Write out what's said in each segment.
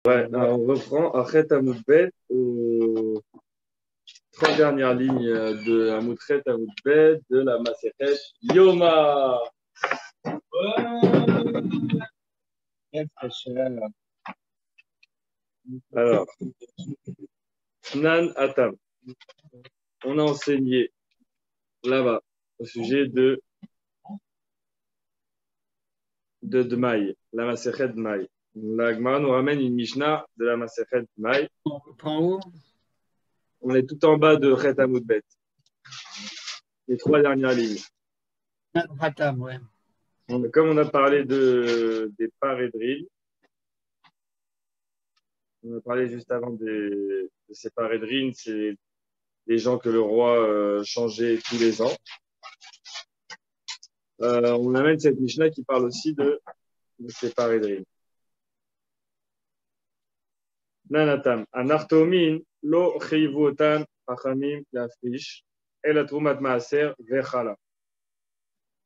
Ouais, alors on reprend Achet Amoudbet aux trois dernières lignes de Amoudchet Amoudbet de la Masechet Yoma. Alors, Nan Atam, on a enseigné là-bas au sujet de Dmaï, la Masechet Dmaï. La Gemara nous ramène une Mishnah de la Masechet Dmaï. On reprend où? On est tout en bas de Chet Amoudbet. Les trois dernières lignes. Hatam, ouais. Comme on a parlé des parédrilles, on a parlé juste avant de ces parédrilles, c'est les gens que le roi changeait tous les ans. On amène cette Mishnah qui parle aussi de ces parédrilles. Nanatam, anartomin, lo cheivotan, hachamim, lafrish, el atrumat maaser, vechala.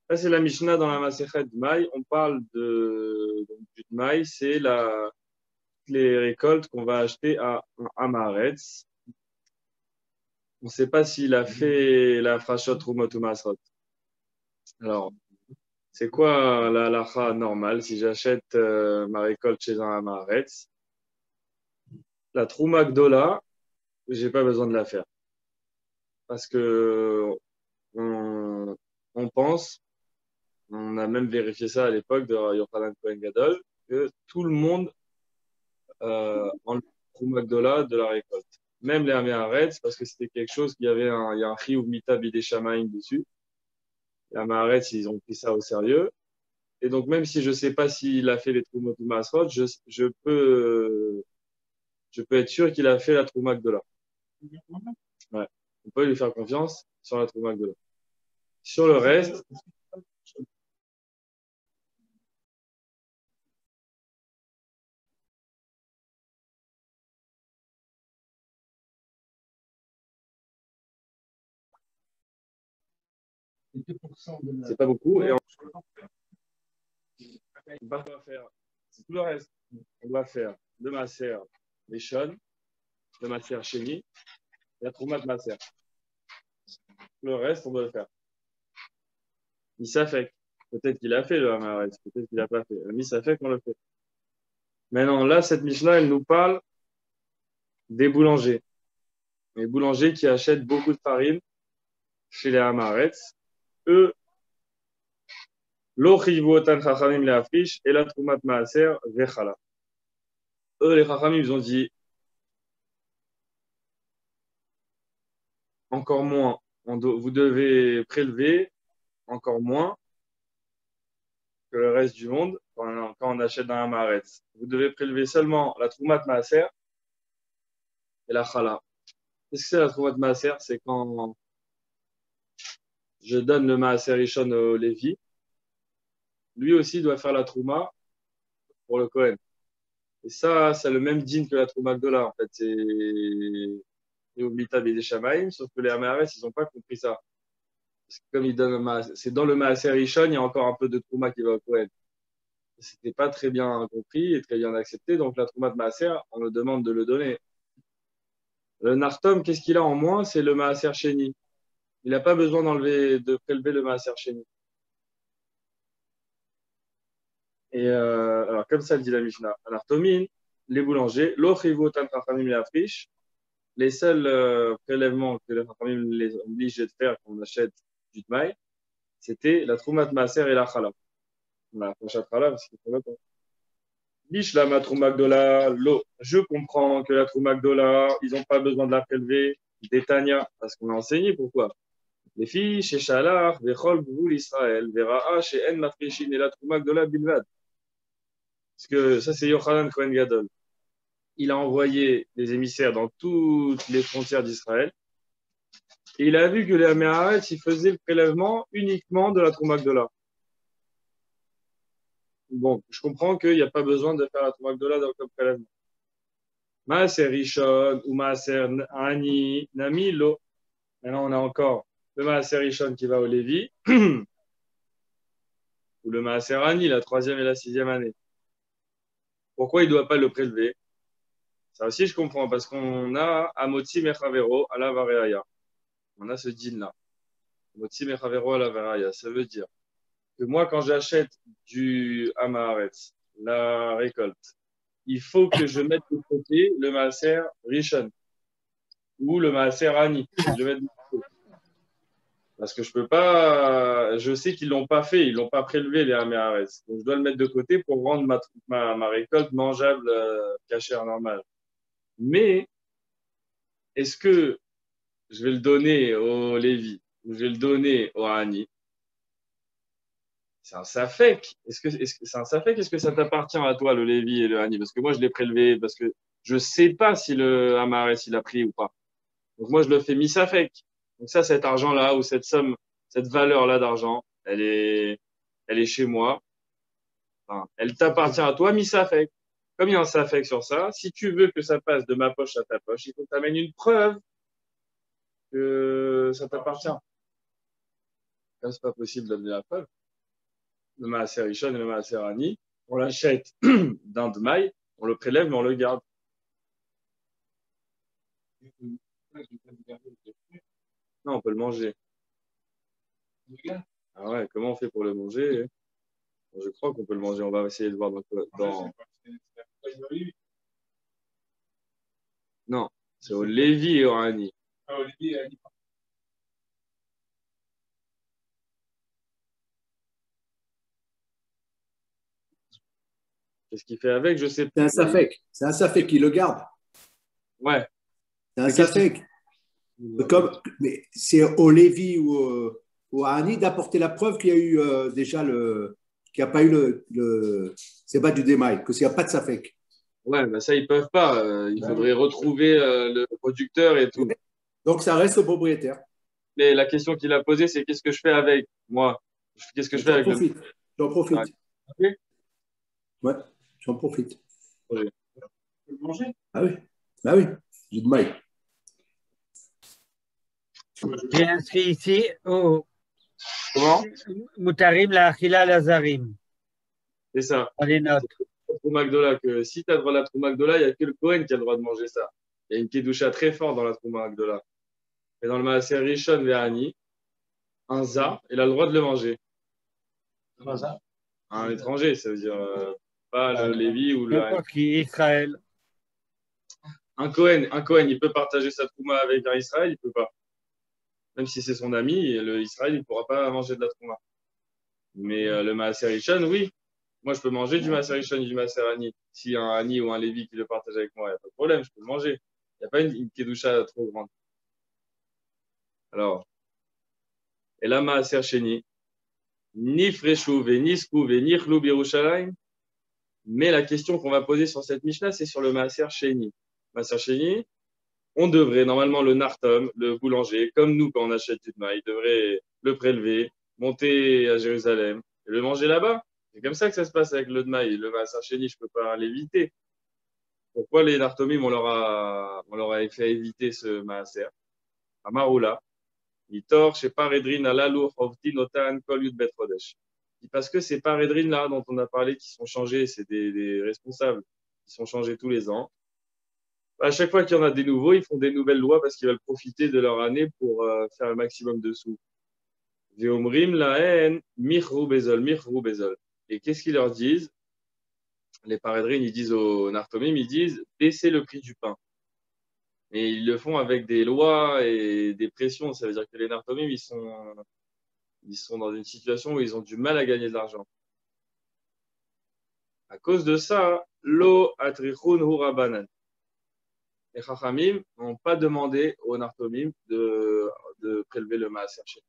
Ça, c'est la Mishnah dans la Masechet Dmaï. On parle du Dmaï, c'est les récoltes qu'on va acheter à Amaretz. On ne sait pas s'il a fait la frachot Trumot ou Masrot. Alors, c'est quoi la halakha normale si j'achète ma récolte chez un Amaretz? La Trouma Gdola, j'ai pas besoin de la faire. Parce que on pense, on a même vérifié ça à l'époque de Yochanan Cohen Gadol, que tout le monde en Trouma Gdola de la récolte. Même les Amaretz, parce que c'était quelque chose il y a un Chiyuv Mita Bidei Shamayim dessus. Les Amaretz, ils ont pris ça au sérieux. Et donc, même si je ne sais pas s'il a fait les Troumot ou Masrot, je peux être sûr qu'il a fait la Trouma Gdola. Ouais. On peut lui faire confiance sur la Trouma Gdola. Sur le reste, c'est pas beaucoup. Et on va faire, c'est tout le reste. On doit faire le Maser Rishon, le Maser Sheni, et la Trouma de Maser. Le reste, on doit le faire. Misafek. Peut-être qu'il a fait le Hamaretz, peut-être qu'il n'a pas fait. Misafek, on le fait. Maintenant, là, cette Mishnah, elle nous parle des boulangers. Les boulangers qui achètent beaucoup de farine chez les Hamaretz, eux, lo chiyvu otan chachamim leafrish et la trumat maaser vechala. Eux, les chachamim, ils ont dit encore moins. Vous devez prélever encore moins que le reste du monde quand on achète dans un Hamaretz. Vous devez prélever seulement la trumat maaser et la chala. Qu'est-ce que c'est la trumat maaser? C'est quand je donne le maaser rishon au Lévi. Lui aussi doit faire la trouma pour le Kohen. Et ça, c'est le même din que la trouma Gdola, en fait. C'est Oblita Bidei Shamayim, sauf que les Amaretz, ils n'ont pas compris ça. Parce que comme ils donnent c'est dans le Maaser Rishon, il y a encore un peu de trouma qui va au Kohen. C'était pas très bien compris et très bien accepté, donc la trouma de Maaser, on le demande de le donner. Le Nartom, qu'est-ce qu'il a en moins? C'est le Maaser Sheni. Il n'a pas besoin de prélever le Maaser Sheni. Et alors, comme ça le dit la Mishnah, Anartomine, les boulangers, l'ochivu tan chachamim leafrish, les seuls prélèvements que les chachamim les obligent de faire quand on achète du tmaï, c'était la troumat maaser et la chala. La pachat chala, parce qu'il faut longtemps. Bishla ma trouma gdola, l'eau. Je comprends que la trouma gdola, ils n'ont pas besoin de la prélever, des tanya, parce qu'on a enseigné pourquoi. Les filles, chez Shalach, vechol gvul Israël, vera'a, chez en mafrishin et la trouma gdola bilvad. Parce que ça, c'est Yochanan Cohen Gadol. Il a envoyé des émissaires dans toutes les frontières d'Israël. Et il a vu que les Améharetz, ils faisaient le prélèvement uniquement de la Trouma Gdola. Bon, je comprends qu'il n'y a pas besoin de faire la Trouma Gdola comme prélèvement. Maaser Rishon ou Maaser Ani, Namilo. Maintenant, on a encore le Maaser Rishon qui va au Lévi, ou le Maaser Ani, la 3e et la 6e année. Pourquoi il ne doit pas le prélever? Ça aussi, je comprends, parce qu'on a Amotzi Mechavero à la Vareaya. On a ce din-là. Amotzi Mechavero à la Vareaya. Ça veut dire que moi, quand j'achète du Amaharetz, la récolte, il faut que je mette de côté le Maaser Rishon ou le Maaser Ani. Je le mette de côté. Parce que je peux pas, je sais qu'ils l'ont pas fait, ils l'ont pas prélevé les Amaharetz. Donc, je dois le mettre de côté pour rendre ma récolte mangeable, cachère normale. Mais, est-ce que je vais le donner au Lévi ou je vais le donner au Hani? C'est un safek. Est-ce que c'est un safek? Est-ce que ça t'appartient à toi, le Lévi et le Hani? Parce que moi, je l'ai prélevé parce que je sais pas si le Amaret, il a pris ou pas. Donc, moi, je le fais mi-safek. Donc, ça, cet argent-là ou cette somme, cette valeur-là d'argent, elle est chez moi. Enfin, elle t'appartient à toi, mi-safek. Comme il y a un safek sur ça, si tu veux que ça passe de ma poche à ta poche, il faut que tu amènes une preuve que ça t'appartient. Comme c'est pas possible d'amener la preuve, le Maaser Rishon et le Maaser Ani, on l'achète d'un Dmaï, on le prélève, mais on le garde. Non, on peut le manger. Ah ouais, comment on fait pour le manger? Je crois qu'on peut le manger. On va essayer de voir Non, c'est au Lévi et au Ani. Qu'est-ce qu'il fait avec? Je sais C'est pas. un safek. C'est un safek qui le garde. Ouais. C'est un Mais qu'est-ce qu'il safek. Mais c'est au Lévi ou au Hani d'apporter la preuve qu'il y a eu déjà qu'il n'y a pas eu c'est pas du démail, qu'il n'y a pas de safek. Ouais, bah ça, ils peuvent pas. Il faudrait retrouver le producteur et tout. Donc ça reste au propriétaire. Mais la question qu'il a posée, c'est qu'est-ce que je fais avec moi? Qu'est-ce que je fais J'en avec le. profite. J'en Ouais. profite. Ok. Ouais, j'en profite. Projet. Tu peux le manger? Ah oui, bah oui, du démail. J'ai inscrit ici au Comment? Moutarim la Achila Lazarim. C'est ça. Dans les notes. C'est Trouma Gdola que si tu as le droit à la Trouma Gdola, il n'y a que le Cohen qui a le droit de manger ça. Il y a une Kedusha très forte dans la Trouma Gdola. Et dans le Maaser Rishon Ve'ani, un Za, il a le droit de le manger. Un étranger, ça veut dire pas le Lévi ou le. N'importe qui, Israël. Un Cohen, il peut partager sa Trouma avec un Israël, il peut pas. Même si c'est son ami, le Israël, il ne pourra pas manger de la Trouma. Mais le Maaser Rishon, oui. Moi, je peux manger du Maaser Rishon et du Maaser Ani. S'il y a un Ani ou un Lévi qui le partage avec moi, il n'y a pas de problème, je peux le manger. Il n'y a pas une Kedusha trop grande. Alors, et là, Maaser Sheni, ni Freshuv, ni Skouv, ni Chloub Yerushalayim. Mais la question qu'on va poser sur cette Mishnah, c'est sur le Maaser Sheni. Maaser Sheni, on devrait, normalement, le Nartom, le boulanger, comme nous, quand on achète du maïs, il devrait le prélever, monter à Jérusalem et le manger là-bas. C'est comme ça que ça se passe avec le maïs. Le Maaser Sheni, je ne peux pas l'éviter. Pourquoi les Nartomim, on leur a fait éviter ce Maaser? Amaroula. Itor, chez Paredrin, Alalou, Hovti, Notan, Kol Yud Bet Chodesh. Parce que ces Paredrin là dont on a parlé qui sont changés, c'est des responsables qui sont changés tous les ans. À chaque fois qu'il y en a des nouveaux, ils font des nouvelles lois parce qu'ils veulent profiter de leur année pour faire le maximum de sous. Veomrim la haine, mirrou bezol, mirrou bezol. Et qu'est-ce qu'ils leur disent? Les Paredrin, ils disent aux Nartomim, ils disent baissez le prix du pain. Et ils le font avec des lois et des pressions. Ça veut dire que les Nartomim, ils sont dans une situation où ils ont du mal à gagner de l'argent. À cause de ça, lo atrichun hurabanan. Les Chachamim n'ont pas demandé aux Nartomim de prélever le maaser sheni.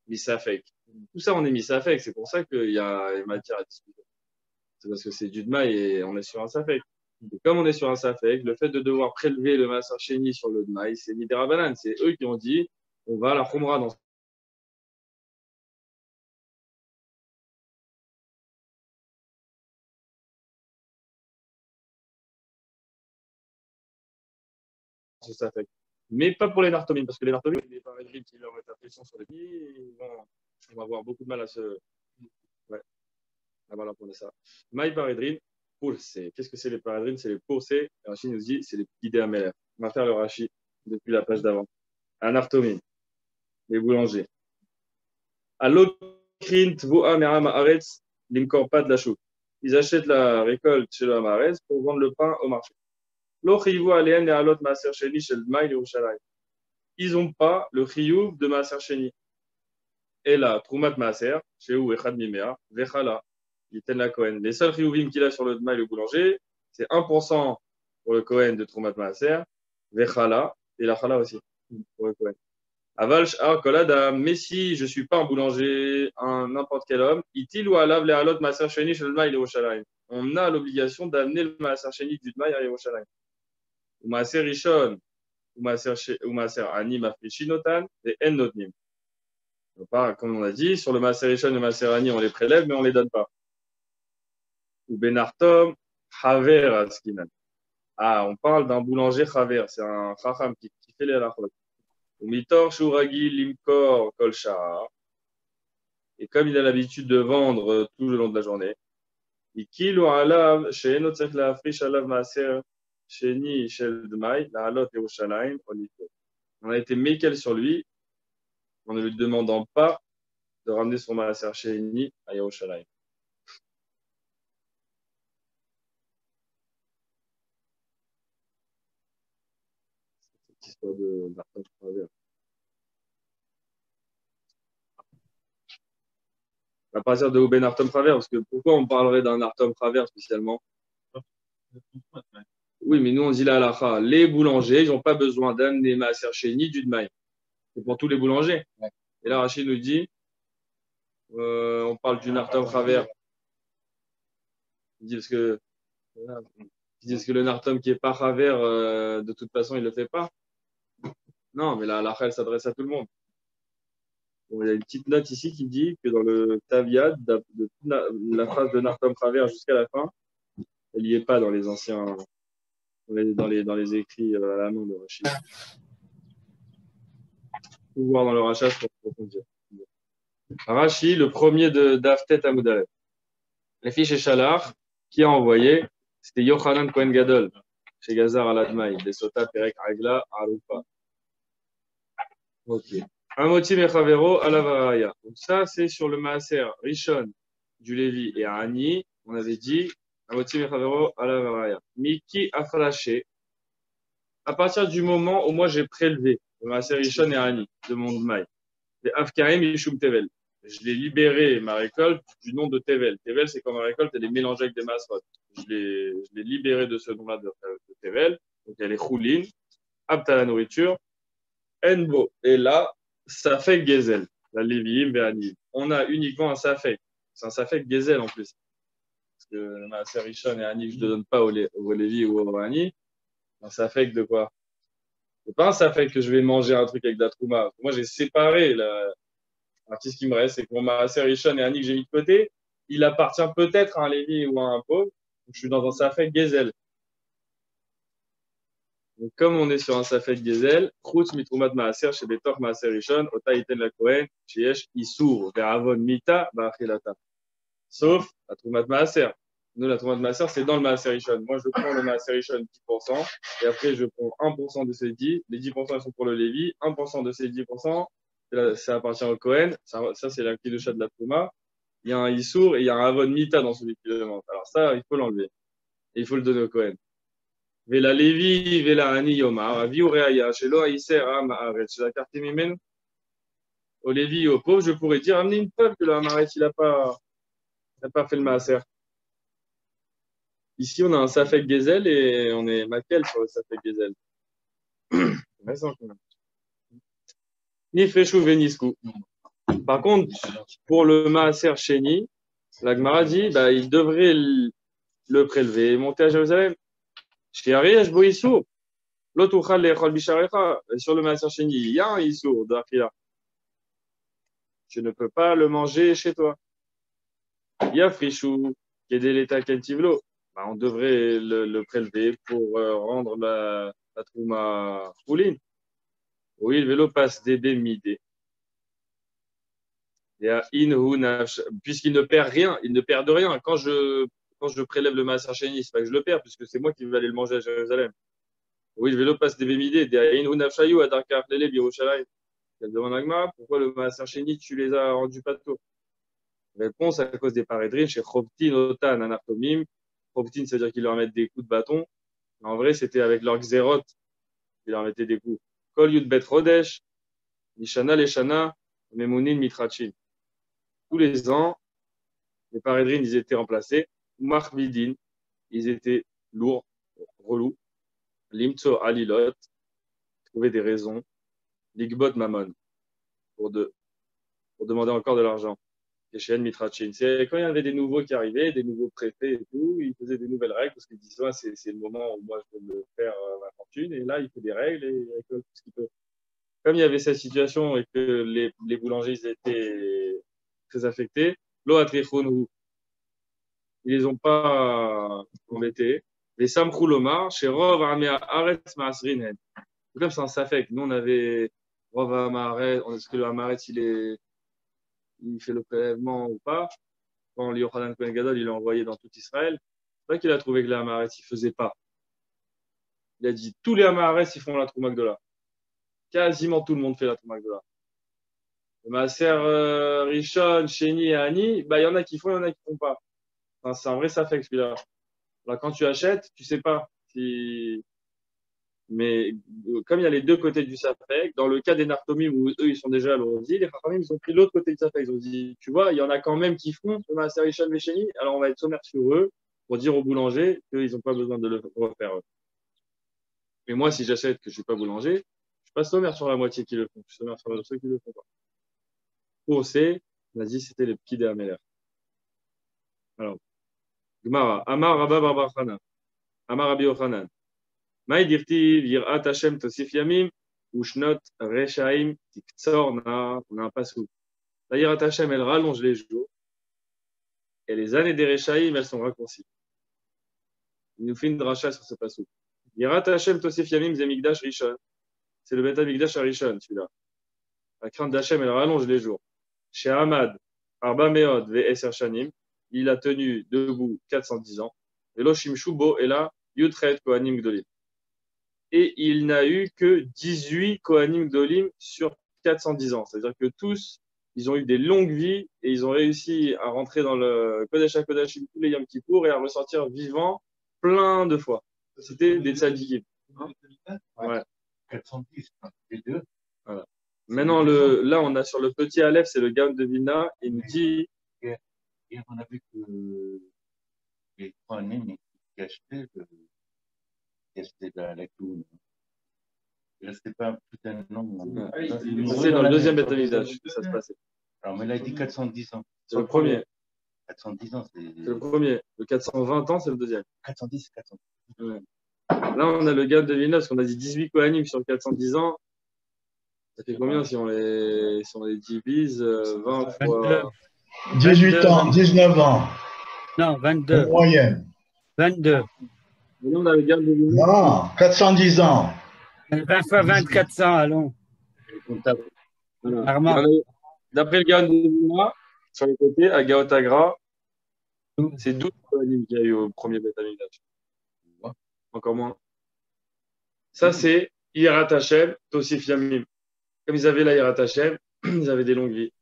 Misafek. Tout ça, on est misafek. C'est pour ça qu'il y a une matière à discuter. C'est parce que c'est du dmaï et on est sur un safek. Et comme on est sur un safek, le fait de devoir prélever le maaser sheni sur le dmaï, c'est midirabanan. C'est eux qui ont dit, on va à la khumra dans ce safek. Mais pas pour les Nartomim, parce que les Nartomim, les Paredrim qui leur mettent la pression sur les pieds, ils vont avoir beaucoup de mal à se. Ouais, à voilà pour ça. Maï Paredrim, poursé. Qu'est-ce que c'est les paradrines? C'est les poursés. Rachid nous dit c'est les guidés à Meller. On va faire le Rachid depuis la page d'avant. Un artomine, les boulangers. À l'okrin tvoa meram haaretz limkor pas de la chou. Ils achètent la récolte chez le Hamaretz pour vendre le pain au marché. Ils n'ont pas le chiyuv de Maaser Sheni. Et là, Troumat Maaser, chez où Echad Mimea, Vechala, Yiten la Kohen. Les seuls chiyuvim qu'il a sur le Dmaï, le boulanger, c'est 1% pour le Kohen de Troumat Maaser, Vechala, et la Chala aussi, pour le Kohen. Aval Sh'ar Koladam, mais si je ne suis pas un boulanger, n'importe quel homme, Itil ou Alav le Halot Maaser Sheni chez le Dmaï, Yerushalayim. On a l'obligation d'amener le Maaser Sheni du Dmaï à Yerushalayim. Ou Maaser Rishon, ou Maaser Ani Mafrishinotan, et En Notnim. Comme on a dit, sur le Maaser Rishon et le Maaser Ani, on les prélève, mais on ne les donne pas. Ou Benartom, Haver Askinan. Ah, on parle d'un boulanger Haver, c'est un Chacham qui fait les halachot. Ou Mitor Shuragi Limkor Kol Shahar. Et comme il a l'habitude de vendre tout le long de la journée, Ikil ou Alav, She'eno Tzech La'afrish Alav Maaser Sheni Shel Dmaï, la Halot Yerushalayim, on a été méquel sur lui, en ne lui demandant pas de ramener son Maaser Sheni à Yerushalayim. Cette histoire de Nartom Travers. À partir de Ouben Nartom Travers, parce que pourquoi on parlerait d'un Nartom Travers spécialement? Oui, mais nous on dit la halacha, les boulangers, ils n'ont pas besoin d'amener Maaser Sheni du Dmaï. C'est pour tous les boulangers. Ouais. Et là, Rachid nous dit, on parle du Nartom Travers. Ils disent que le Nartom qui n'est pas Travers, de toute façon, il ne le fait pas. Non, mais la halacha, elle s'adresse à tout le monde. Bon, il y a une petite note ici qui dit que dans le Taviad, la phrase de Nartom Travers jusqu'à la fin, elle n'y est pas dans les anciens, dans les écrits à la main de Rachid. Faut voir dans le rachage pour dire. Rachid, le premier de d'Aftet Amoudalev. Les fiches et Shalach, qui a envoyé, c'était Yochanan Kohen Gadol, chez Gazar al-Admaï, des Sota Perek Agla Arupa. Ok. Un motif Mechavero à la Varaya. Donc ça, c'est sur le Maaser Rishon du Lévi et Ani. On avait dit un motif Mechavero à la Varaya. Miki a flashé. À partir du moment où moi j'ai prélevé le Maaser Rishon et Ani de mon Dmaï, les Afkarim Yishum Tevel. Je l'ai libéré, ma récolte, du nom de Tevel. Tevel, c'est quand ma récolte, elle est mélangée avec des masrot. Je l'ai libéré de ce nom-là de Tevel. Donc, elle est choulin, apte à la nourriture. Enbo. Et là, Safek Gezel, la Lévi'im Ve'anim. On a uniquement un Safek. C'est un Safek Gezel en plus. Parce que ma Rishon et Ani, je ne donne pas au Lévi ou au Ani. Un Safek de quoi? C'est pas un Safek que je vais manger un truc avec de la Trouma. Moi, j'ai séparé la. Alors, qu'est-ce qui me reste? C'est que mon Maaser Rishon et Ani que j'ai mis de côté, il appartient peut-être à un Lévi ou à un pauvre. Donc, je suis dans un Safek Gezel. Donc, comme on est sur un Safek Gezel, Chutz mitrumat Maaser chez Betor Maaser Rishon, Ota Iten la Kohen, Sheyesh Isur, Ve'avon Mita, Ba'achilata. Sauf la Trumat Maaser. Nous, la Trumat Maaser, c'est dans le Maaser Rishon. Moi, je prends le Maaser Rishon 10%, et après, je prends 1% de ces 10. Les 10%, ils sont pour le Lévi. 1% de ces 10%, ça appartient au Kohen. Ça c'est la Kidusha de la Trouma. Il y a un Issour et il y a un Avon Mita dans celui qui le demande. Alors ça, il faut l'enlever. Et il faut le donner au Kohen. Vela Levi, Vela Ani Yomar, Avi Ureaya, Shelo Aïser, Amaret, chez la carte Mimen. Au Lévi et au pauvre, je pourrais dire, amenez une preuve que le Amaret, il n'a pas fait le Maaser. Ici, on a un Safek Gezel et on est maquel sur le Safek Gezel. Ni Freshu Venisku. Par contre, pour le Maaser Sheni, la Gemara dit, il devrait le prélever et monter à Jérusalem. Sur le Maaser Sheni, il y a un Issour de Achila. Tu ne peux pas le manger chez toi. Il y a Frishu, qui est de l'état Kentivlo. On devrait le prélever pour rendre la Trouma Rouline. Oui, le vélo passe d'Ébé Midé. Puisqu'il ne perd rien, il ne perd de rien. Quand je quand je prélève le Maaser Sheni, c'est pas que je le perds, puisque c'est moi qui vais aller le manger à Jérusalem. Oui, je vais le passer des Bémidé, des Aïn ou Nafshayou, à Darkar, Lele, Birushalayim. Elle demande à Agma, pourquoi le Maaser Sheni, tu les as rendus pas tôt? Réponse, à cause des parédrines, chez Choptin, Otan, Anartomim. Choptin, c'est-à-dire qu'ils leur mettent des coups de bâton. Mais en vrai, c'était avec leur xérot qu'ils leur mettaient des coups. Kol Yud Bet Rodesh, Mishana Leshana, Memounin Mitrachin. Tous les ans, les parédrines, ils étaient remplacés. Mahvidin, ils étaient lourds, relous. Limtso Alilot, trouver des raisons. Ligbot Mamon, pour demander encore de l'argent. Keshen Mitrachin. C'est quand il y avait des nouveaux qui arrivaient, des nouveaux préfets et tout, ils faisaient des nouvelles règles parce qu'ils disaient, c'est le moment où moi je veux me faire ma fortune. Et là, il fait des règles et il récolte tout ce qu'il peut. Comme il y avait cette situation et que les boulangers ils étaient très affectés, Loatrichonu, ils les ont pas embêtés. Les Samchoulomar, chez Rov Amea Aretz Maasrinen. Comme c'est un safek. Nous, on avait Rov Amaret, est-ce que le Amaret, il fait le prélèvement ou pas? Quand Yochanan Kohen Gadol, il l'a envoyé dans tout Israël, c'est pas qu'il a trouvé que les Amaret, il faisait pas. Il a dit, tous les Amaret, ils font la Trouma Gdola. Quasiment tout le monde fait la Trouma Gdola. Le Maaser Rishon, Sheni et Ani, bah, il y en a qui font, il y en a qui font pas. Enfin, c'est un vrai safek, celui-là. Là, quand tu achètes, tu sais pas si. Mais comme il y a les deux côtés du Safek, dans le cas des Nartomim où eux ils sont déjà à l'ordi, les Chachamim ils ont pris l'autre côté du Safek. Ils ont dit, tu vois, il y en a quand même qui font le Maaser Rishon Vesheni, alors on va être sommaire sur eux pour dire aux boulangers qu'ils n'ont pas besoin de le refaire eux. Mais moi, si j'achète que je suis pas boulanger, je suis pas sommaire sur la moitié qui le font, je suis sommaire sur ceux qui le font pas. Pour C, on a dit c'était les petits des Améler. Alors, Gemara, Amar Rabba Bar Chana, Amar Rabbi Yochanan. Maï dirtiv yirat Hashem tosif yamim ushnot reshaim tiktzorna. On a un passou. La yirat Hashem, elle rallonge les jours et les années des reshaim, elles sont raccourcies. Il nous fait une dracha sur ce passou. Yirat Hashem tosif yamim zemigdash rishon. C'est le Bet Hamikdash Rishon, celui-là. La crainte d'Hachem, elle rallonge les jours. Chez Ahmad, Arba Meod ve Eser Shanim, il a tenu debout 410 ans. Et Loshim Shubo est là, Yutret Kohanim Gdolim. Et il n'a eu que 18 Kohanim Gdolim sur 410 ans. C'est-à-dire que tous, ils ont eu des longues vies et ils ont réussi à rentrer dans le Kodesh HaKodashim tous les Yom Kippour et à ressortir vivants plein de fois. C'était des tzadikim. Ouais. 410, les deux. Voilà. Maintenant, là, on a sur le petit Aleph, c'est le Gaon de Vilna. Il nous dit. Hier, on a vu que les trois années qui achetaient la clown. Il ne restait pas plus d'un an. C'est dans le deuxième Beth Amikdash que ça se passait. Alors, mais là, il dit 410 ans. C'est le premier. 410 ans, c'est le premier. Le 420 ans, c'est le deuxième. 410, 410. Ouais. Là, on a le Gaon de Vilna, parce qu'on a dit 18 Kohanim sur 410 ans. Ça fait combien si on les divise 20 fois 18 ans, 19 ans. Non, 22. En moyenne. 22. Là, on a le Gaon de Vilna. Non, 410 ans. 20 fois 2400, allons. Voilà. Armand. D'après le Gaon de Vilna, sur les côtés, à Gaotagra, c'est 12 Kohanim qu'il y a eu au premier Beth Amikdash. Encore moins. Ça, c'est Yirat Hashem, Tosif Yamim. Comme ils avaient la Yirat Hashem, ils avaient des longues vies.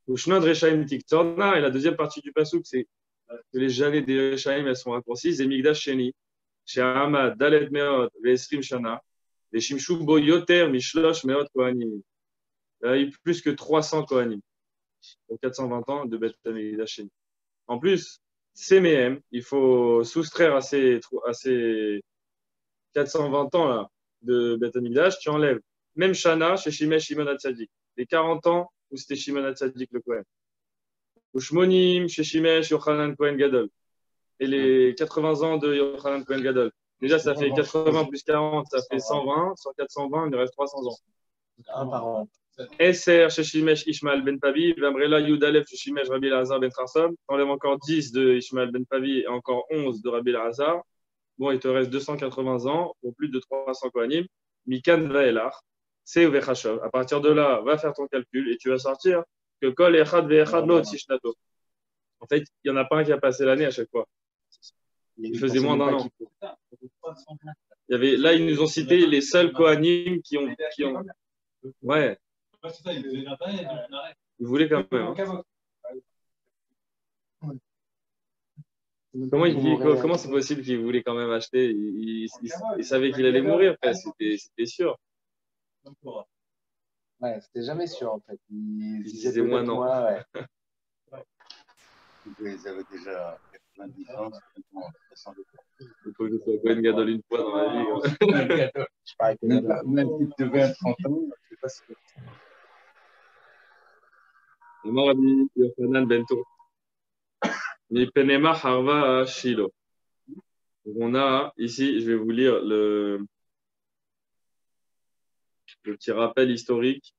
Ushnod Reshaim Tiktorna, et la deuxième partie du Passouk, c'est que les années des Reshaim, elles sont raccourcies. Et Migdash Sheni, chez Ahmad, Dalet Meod, Vesrim Shana, les Shimshu Bo Yoter, Mishlosh Meod Kohanim. Il y a eu plus que 300 Kohanim. Pour 420 ans de Beth Migdash Sheni. En plus, CMM, il faut soustraire à ces 420 ans là, de Beth Amikdash, tu enlèves même Shana chez Shimesh Shimon HaTzadik, les 40 ans où c'était Shimon HaTzadik le Kohen, ou Shmonim chez Shimesh Yochanan Kohen Gadol, et les 80 ans de Yochanan Kohen Gadol. Déjà, ça fait 80 plus 40, ça fait 120. Sur 420, il nous reste 300 ans. Un par an. Esser chez Shimesh Ishmael Ben Pavi, Vamrela Yudalef chez Shimesh Rabbi Elazar Ben Charsom, t'enlèves encore 10 de Ishmael Ben Pavi et encore 11 de Rabbi Elazar. Bon, il te reste 280 ans pour plus de 300 Kohanim. Mikan Vaelar, c'est Vechashov. À partir de là, va faire ton calcul et tu vas sortir que Kol Echad Ve'echad Lot Sishnato. En fait, il n'y en a pas un qui a passé l'année à chaque fois. Il faisait moins d'un an. Il y avait, là, ils nous ont cité les seuls Kohanim qui ont. Ouais. Ils voulaient quand même. Hein. Comment c'est possible qu'il voulait quand même acheter? Il savait qu'il allait mourir, c'était sûr. Ouais, c'était jamais sûr en fait. Il disait moins non. Ouais. Ils avaient déjà 90 ans. Il faut que je sois Kohen Gadol une fois dans la vie. Même si tu devais être 30 ans, je sais pas si. Amar Rabbi Yochanan ben Tur. Mipenema Harva Shilo. On a ici, je vais vous lire le petit rappel historique.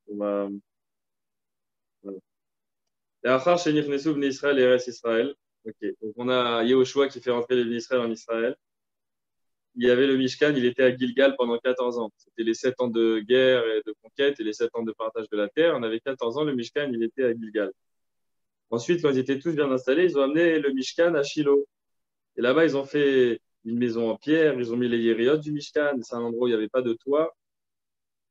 Voilà. Et Achar Shenichnesu Bnei Israël et Eretz Israël. Ok. Donc on a Yehoshua qui fait rentrer les Bnei Israël en Israël. Il y avait le Mishkan, il était à Gilgal pendant 14 ans. C'était les 7 ans de guerre et de conquête et les 7 ans de partage de la terre. On avait 14 ans, le Mishkan, il était à Gilgal. Ensuite, quand ils étaient tous bien installés, ils ont amené le Mishkan à Shiloh. Et là-bas, ils ont fait une maison en pierre, ils ont mis les yériot du Mishkan. C'est un endroit où il n'y avait pas de toit.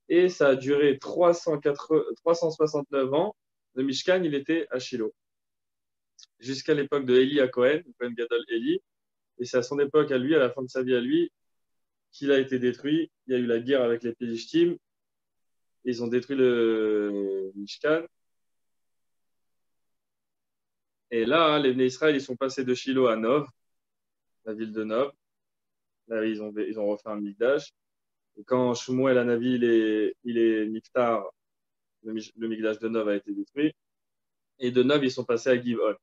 Et ça a duré 369 ans. Le Mishkan, il était à Shiloh. Jusqu'à l'époque de Eli à Cohen Gadol Eli. Et c'est à son époque, à lui, à la fin de sa vie à lui, qu'il a été détruit. Il y a eu la guerre avec les Pélishtim. Ils ont détruit le Mishkan. Et là, les Bnei Israël, ils sont passés de Shiloh à Nov, la ville de Nov. Là, ils ont refait un Mikdash. Et quand Shmuel Hanavi, il est Niftar, le Mikdash de Nov a été détruit. Et de Nov, ils sont passés à Giv'on.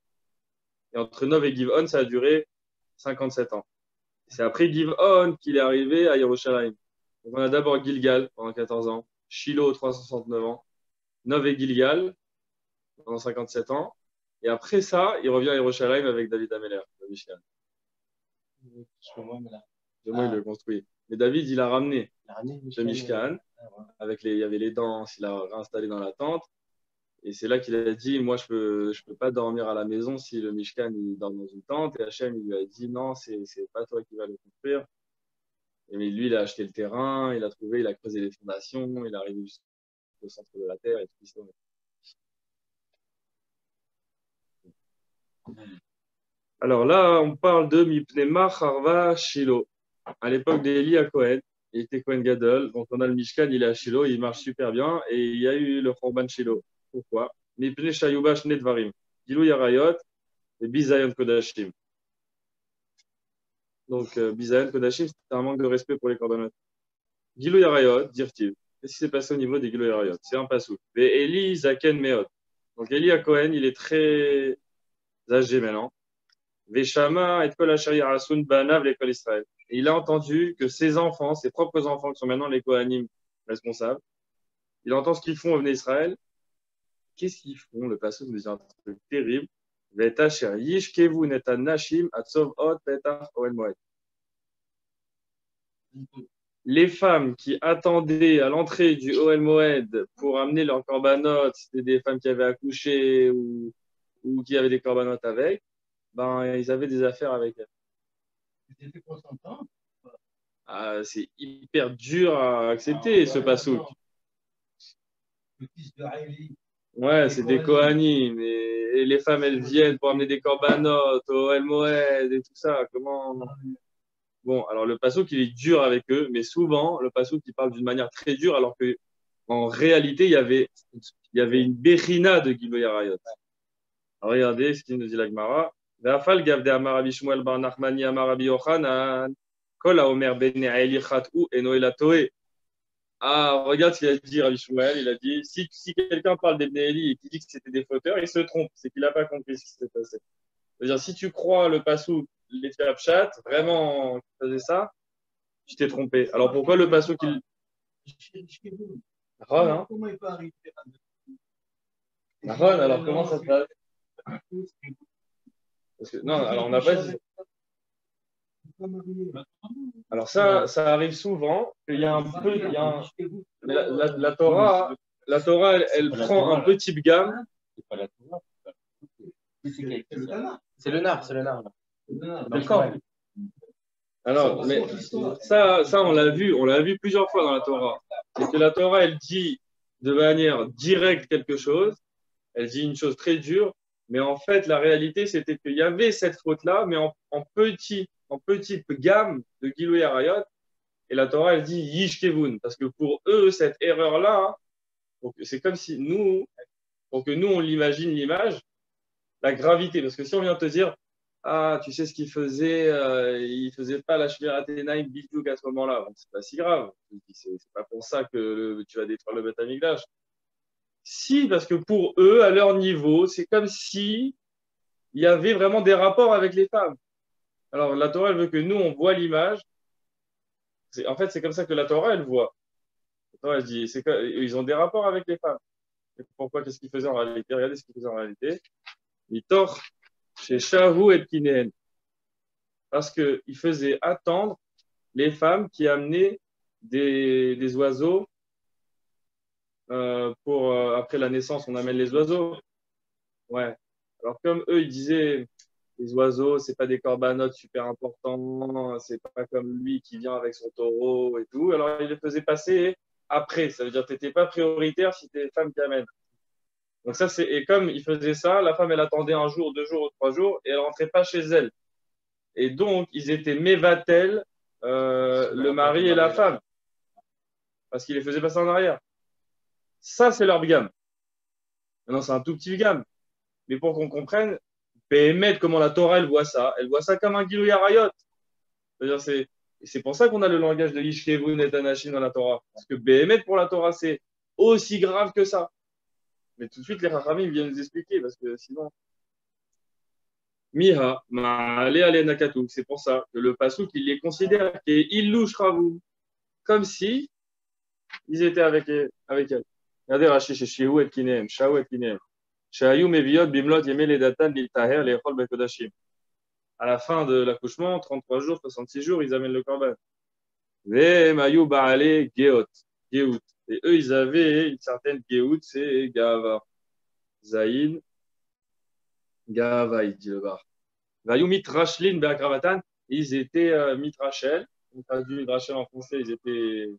Et entre Nov et Giv'on, ça a duré 57 ans. C'est après Giv'on qu'il est arrivé à Yerushalayim. Donc on a d'abord Gilgal pendant 14 ans, Shiloh 369 ans, Nov et Gilgal pendant 57 ans. Et après ça, il revient à Yerushalayim avec David Ameller, le Mishkan. Il le construit. Mais David, il a ramené le Mishkan. Il y avait les danses, il a réinstallé dans la tente. Et c'est là qu'il a dit, moi, je peux pas dormir à la maison si le Mishkan, il dort dans une tente. Et Hachem, il lui a dit, non, c'est pas toi qui vas le construire. Et mais lui, il a acheté le terrain, il a creusé les fondations, il est arrivé jusqu'au centre de la terre et tout ça. Alors là, on parle de Mipnema Harva Shiloh. À l'époque d'Eli à Cohen, il était Cohen Gadol. Donc on a le Mishkan, il est à Shiloh, il marche super bien. Et il y a eu le Khorban Shiloh. Pourquoi? Mipne Shayuba Shne Dvarim. Gilou Yarayot et Bizayon Kodashim. Donc Bizayon Kodashim, c'est un manque de respect pour les corbanotes. Gilou Yarayot, dire-t-il. Qu'est-ce qui s'est passé au niveau des Gilou Yarayot? C'est un passou. Et Eli Zaken Meot. Donc Eli à Cohen, il est très âgé maintenant. Veshama et Kol Ashari Arasun Banav l'école Israël. Et il a entendu que ses enfants, ses propres enfants, qui sont maintenant les Kohanim responsables, il entend ce qu'ils font au Bnei Israël. Qu'est-ce qu'ils font? Le passage nous dit un truc terrible. Vetacher Yishkevu Netan Nashim Atzov Ot Petach Oel Moed. Les femmes qui attendaient à l'entrée du Oel Moed pour amener leurs corbanotes, c'était des femmes qui avaient accouché ou qui avaient des corbanotes avec, ben, ils avaient des affaires avec elle. C'était consentant. C'est hyper dur à accepter, ce passouk. Le fils de Haïli. Ouais, c'est des Kohanim. Et les femmes, elles viennent pour amener des corbanotes au El Moed et tout ça. Comment? Bon, alors le passouk, il est dur avec eux, mais souvent, le passouk, il parle d'une manière très dure, alors que en réalité, il y avait une Bechina de Gilo Yarayot. Alors regardez ce qu'il nous dit la Gemara. Ve'afal gavde amar Rabbi Shmuel bar Nachmani amar Rabbi Yochanan kol haomer bnei Eli chat'u eno ela toé. Ah, regarde ce qu'il a dit Rabbi Shmuel. Il a dit si quelqu'un parle des Bnei Eli et qui dit que c'était des fauteurs, il se trompe. C'est qu'il n'a pas compris ce qui s'est passé. C'est-à-dire, si tu crois le passouk, l'effet Abshat, vraiment, tu faisais ça, tu t'es trompé. Alors pourquoi le passouk il. Ron, hein? Comment il peut arriver Ron, alors comment ça se passe? Parce que, non, alors on n'a pas dit. Alors ça arrive souvent. Il y a un peu, la Torah, elle prend un petit bgam. C'est le nar. Là. D'accord. Alors, mais ça, on l'a vu plusieurs fois dans la Torah. C'est que la Torah, elle dit de manière directe quelque chose, elle dit une chose très dure, mais en fait, la réalité, c'était qu'il y avait cette faute-là, mais en petite gamme de Gilui Arayot, et la Torah, elle dit Yish Kevun, parce que pour eux, cette erreur-là, c'est comme si nous, pour que nous, on l'imagine l'image, la gravité, parce que si on vient te dire, ah, tu sais ce qu'il faisait, il faisait pas la Shmirat Einaim Bidiouk à ce moment-là, bon, c'est pas si grave, c'est pas pour ça que tu vas détruire le Beth Amikdash. Si, parce que pour eux, à leur niveau, c'est comme si il y avait vraiment des rapports avec les femmes. Alors, la Torah, elle veut que nous, on voit l'image. En fait, c'est comme ça que la Torah, elle voit. La Torah, elle dit, ils ont des rapports avec les femmes. Et pourquoi? Qu'est-ce qu'ils faisaient en réalité? Regardez ce qu'ils faisaient en réalité. Ils torchent chez Shahu et Kinehen. Parce qu'ils faisaient attendre les femmes qui amenaient des oiseaux. Après la naissance, on amène les oiseaux. Ouais. Alors, comme eux, ils disaient, les oiseaux, c'est pas des corbanotes super importants, c'est pas comme lui qui vient avec son taureau et tout. Alors, ils les faisaient passer après. Ça veut dire que t'étais pas prioritaire si t'es femme qui amène. Donc ça, et comme ils faisaient ça, la femme, elle attendait un jour, 2 jours ou 3 jours et elle rentrait pas chez elle. Et donc, ils étaient mévatel, le mari et la femme. Parce qu'ils les faisaient passer en arrière. Ça, c'est leur gamme. Maintenant, c'est un tout petit gamme. Mais pour qu'on comprenne, Béhémet, comment la Torah, elle voit ça comme un Gilui Arayot. C'est pour ça qu'on a le langage de Ishkevun et Tanashim dans la Torah. Parce que Béhémet, pour la Torah, c'est aussi grave que ça. Mais tout de suite, les Rachamim viennent nous expliquer, parce que sinon. Miha, Ma'ale Ale Nakatou. C'est pour ça que le Passouk, il les considère et il louche Ravou, comme si ils étaient avec elle. Regardez Rashi chez Shahu et Kinem. Shahu Meviot Bimlot Yemel Edatan Liltaher Lechol Bekodashim. À la fin de l'accouchement, 33 jours, 66 jours, ils amènent le korban. Ve Mayu Baale Geot. Et eux, ils avaient une certaine Geout, c'est Gava. Zaïn, Gava, il dit le bar. Vayu Mitrashlin Beakravatan, ils étaient Mitrachel. On traduit Mitrachel en français, ils étaient.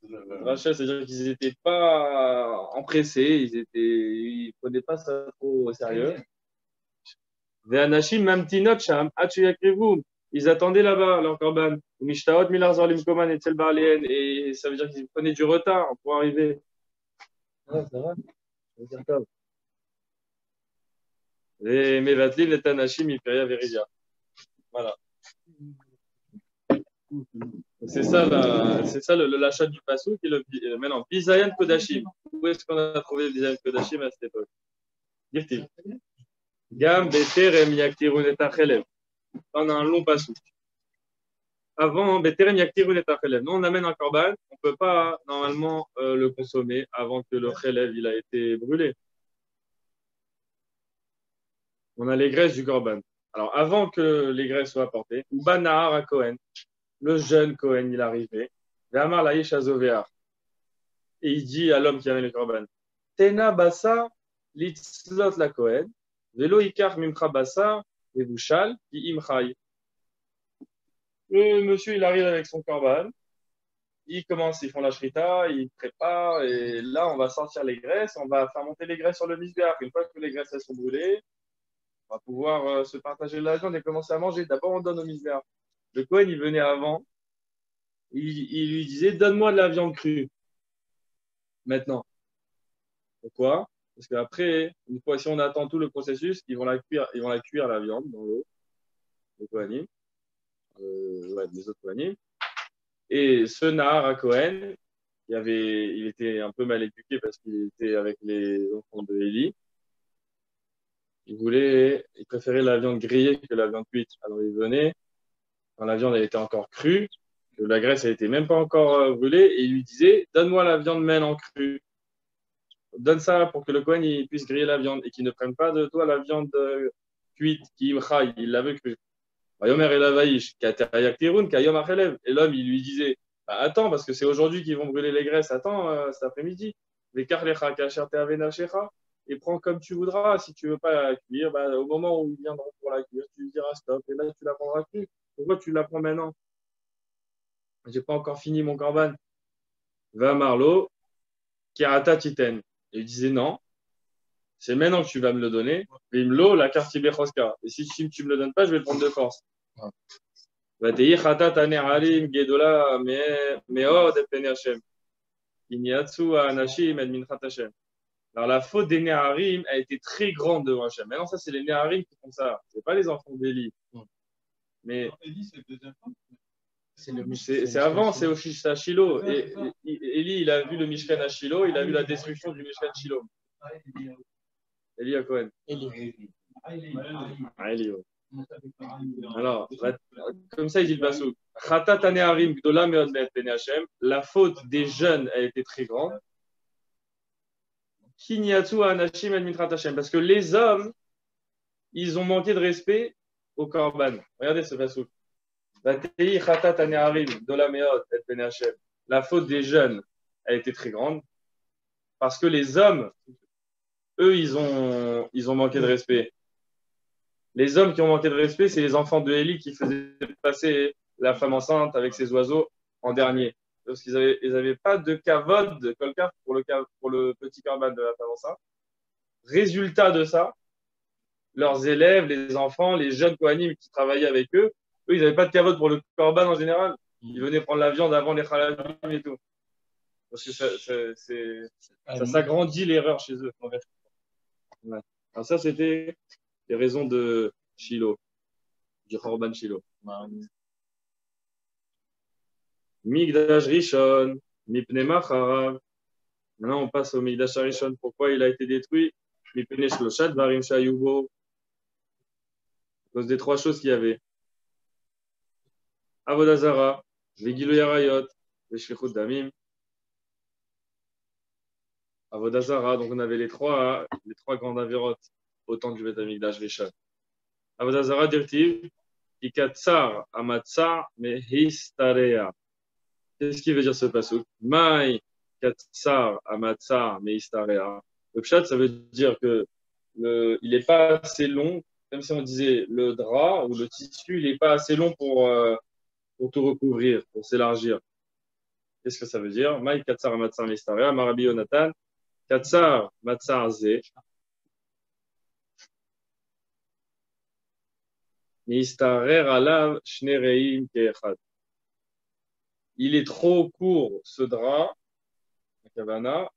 Mitrachel, c'est-à-dire qu'ils n'étaient pas empressés, ils ne prenaient pas ça trop au sérieux. Ve'anashim Mamtinot Sham, Achuyakrivu. Ils attendaient là-bas leur korban. Mishtaot Milarzor Limkoman et Tselbarlien. Et ça veut dire qu'ils prenaient du retard pour arriver. Ouais, ça va. Et Mevatlin et Tanashim Iperia Veridia. Voilà. C'est ça l'achat du Passouk et maintenant Bizayan Kodashim. Où est-ce qu'on a trouvé Bizayan Kodashim à cette époque? Dire-t-il. Gam Beterem Yaktirun et Achelev. On a un long Passouk. Avant Beterem Yaktirun et Achelev. Nous on amène un korban, on ne peut pas normalement le consommer avant que le Chelev il a été brûlé. On a les graisses du korban. Alors, avant que les graisses soient apportées, Ubanahar à Cohen, le jeune Cohen, il arrivait, Ve'amar laïch azovear. Et il dit à l'homme qui amène le korban, Tena basa litzlot la Cohen, velo ikar mimcha basa, vebushal, ki imchai. Le monsieur, il arrive avec son korban, ils font la shrita, ils préparent, et là, on va sortir les graisses, on va faire monter les graisses sur le misbeach. Une fois que les graisses elles sont brûlées, on va pouvoir se partager la viande et commencer à manger. D'abord, on donne au misbeach. Le Cohen, il venait avant, il lui disait, donne-moi de la viande crue. Maintenant. Pourquoi? Parce qu'après, une fois, si on attend tout le processus, ils vont la cuire la viande dans l'eau, les Kohanim, les autres Kohanim. Et ce Nahar à Cohen, il était un peu mal éduqué parce qu'il était avec les enfants de Élie. Il préférait la viande grillée que la viande cuite. Alors il venait, quand la viande elle était encore crue, que la graisse elle était même pas encore brûlée, et il lui disait, donne-moi la viande maintenant crue. Donne ça pour que le Kohen il puisse griller la viande et qu'il ne prenne pas de toi la viande cuite, qui il l'avait crue. Et l'homme, il lui disait, bah, attends, parce que c'est aujourd'hui qu'ils vont brûler les graisses, attends, cet après-midi. et prends comme tu voudras. Si tu veux pas la cuire, bah, au moment où ils viendront pour la cuire, tu lui diras stop, et là, tu la prendras plus. Pourquoi tu la prends maintenant? J'ai pas encore fini mon corban. Va Marlo, Kirata Titen. Et il disait non, c'est maintenant que tu vas me le donner. Vimlo, la carte Bechoska. Et si tu me le donnes pas, je vais le prendre de force. Va te dire, Chata Taner Alim, Gedola, Meod, et Pene Hashem. Inyatsu, Anashim, et Minchat Hashem. Alors, la faute des Néharim a été très grande devant Hachem. Maintenant, ça, c'est les Néharim qui font ça. Ce n'est pas les enfants d'Élie. Mais c'est avant, c'est au Shiloh. Et Élie, il a vu le Mishkan à Shiloh, il a vu la destruction du Mishkan Shiloh. Élie à Cohen. Ah, Élie, ouais. Alors, comme ça, il dit le Passouk. Chatat Néharim, Gdola Meod Me'et Pene Hashem. La faute des jeunes a été très grande. Parce que les hommes, ils ont manqué de respect au Korban. Regardez ce passouk. La faute des jeunes a été très grande parce que les hommes, eux, ils ont manqué de respect. Les hommes qui ont manqué de respect, c'est les enfants de Élie qui faisaient passer la femme enceinte avec ses oiseaux en dernier. Parce qu'ils n'avaient pas de kavod, de kolkar pour le petit korban de la femme enceinte. Résultat de ça, leurs élèves, les enfants, les jeunes kohanim qui travaillaient avec eux, ils n'avaient pas de kavod pour le korban en général. Ils venaient prendre la viande avant les chalavim et tout. Parce que ça s'agrandit l'erreur chez eux. Ouais. Alors ça, c'était les raisons de Shiloh, du korban Shiloh. Migdash Rishon, Mipne Macharav. Maintenant, on passe au Migdash Rishon. Pourquoi il a été détruit? Mipne Shloshat Varim Shayubo. À cause des trois choses qu'il y avait. Avodah Zara, Vigilou Yarayot, Veshlichut Damim. Avodah Zara, donc on avait les trois grandes avérotes au temps du Beth Amikdash Rishon. Avodah Zara Dirtiv, Ikatsar Amatsar Mehistarea. Qu'est-ce qui veut dire ce passouk? Mai Katsar Amatsar Mehistarea. Le pshat, ça veut dire que il n'est pas assez long, comme si on disait le drap ou le tissu, il n'est pas assez long pour tout recouvrir, pour s'élargir. Qu'est-ce que ça veut dire? Mai Katsar Amatsar Mehistarea, Marabi Yonatan, Katsar Matsar Ze. Mistarer alav shnereim keechad. Il est trop court, ce drap, la kavana,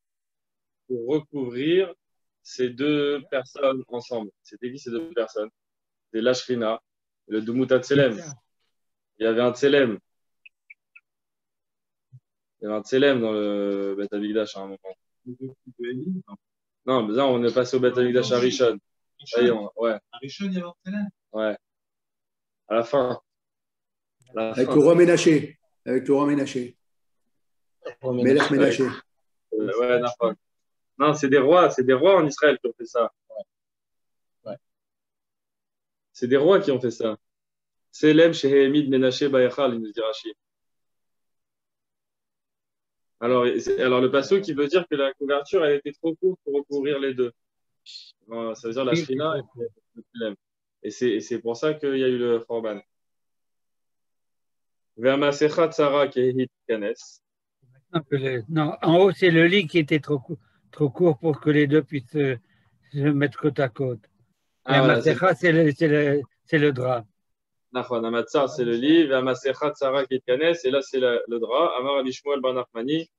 pour recouvrir ces deux personnes ensemble. C'était qui ces deux personnes? C'était l'Ashrina et le Dumut Tselem. Il y avait un Tselem. Il y avait un Tselem dans le Beth Amikdash à un moment. Non, mais là, on est passé au Beth Amikdash à Rishon. Ouais. À Rishon, il y avait un Tselem. Ouais. À la fin. Avec le roi Ménaché. Avec le roi Ménaché. Melech Ménaché. Ouais, d'accord. Non, c'est des rois en Israël qui ont fait ça. Ouais. C'est des rois qui ont fait ça. Selem Shehemid Menaché Bayachal, il nous dit Rashi. Alors, le passouk qui veut dire que la couverture elle était trop courte pour recouvrir les deux. Alors, ça veut dire la Shrina et le Tselem. Et c'est pour ça qu'il y a eu le Korban. Ve'amasechat Sarah Kehit Kanes. Non, en haut, c'est le lit qui était trop court pour que les deux puissent se mettre côte à côte. Et Ah, voilà, Amasecha, c'est le drap. Nachon, Amatsar, c'est le lit. Ve'amasechat Sarah Kehit Kanes. Et là, c'est le drap. Amar Rabbi Shmuel ben Nachmani,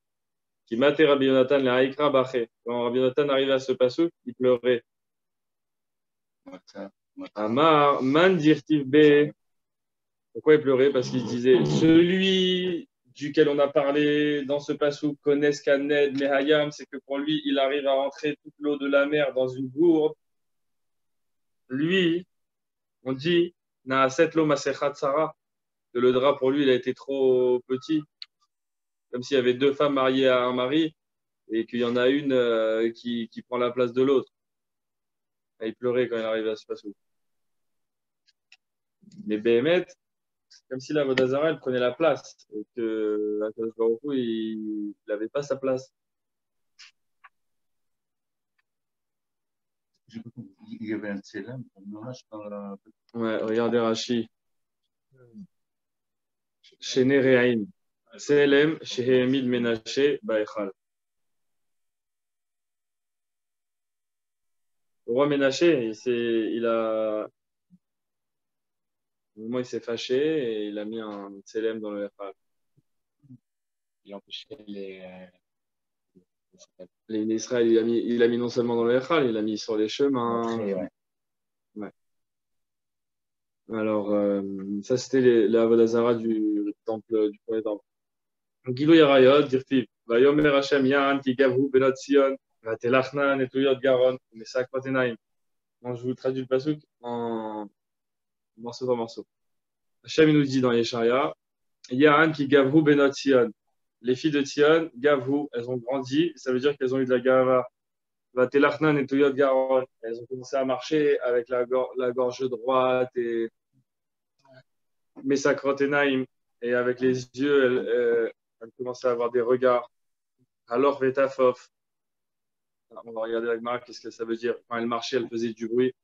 qui matait Rabbi Yonatan la Haïkra Baché. Quand Rabbi Yonatan arrivait à ce passouk, il pleurait. Amar Man Dirtiv Be. Pourquoi il pleurait? Parce qu'il disait celui duquel on a parlé dans ce passouk, connaît Kaned Mehayam, c'est que pour lui, il arrive à rentrer toute l'eau de la mer dans une gourde. Lui, on dit Naaset lo Masechat Sarah, que le drap pour lui, il a été trop petit. Comme s'il y avait deux femmes mariées à un mari et qu'il y en a une qui prend la place de l'autre. Et il pleurait quand il arrivait à ce passouk. Mais Béhémet, comme si la Avodah Zara, elle prenait la place et que Akadosh Baruch Hu, il n'avait pas sa place. Il y avait un tselem, un nuage dans la. Ouais, regardez Rashi. Chez Nereaim. Tselem, chez Emid Menaché, Baechal. Le roi Ménaché, il s'est fâché et il a mis un tselem dans le Echal. Il empêchait Les Israël, il a mis non seulement dans le Echal, il a mis sur les chemins. ouais. Ouais. Alors, ça, c'était la Avodazara du temple, du premier temple. Gilou Yarayot, Dirtiv, Vayomer Hashem Yan, Kigavu, Benot Sion, Vatelachna, Netuyot Garon, Mesak Patenaim. Donc, je vous traduis le pasuk en morceau par morceau. Hashem, il nous dit dans Yesharia, Yan, Kigavu, Benot Sion. Les filles de Sion, Gavou, elles ont grandi, ça veut dire qu'elles ont eu de la gava. Vatelachna, Netuyot Garon. Elles ont commencé à marcher avec la gorge droite et Mesak Patenaim. Et avec les yeux, elle commençait à avoir des regards. Alors, Vetafov. On va regarder la Gemara, qu'est-ce que ça veut dire. Quand elle marchait, elle faisait du bruit.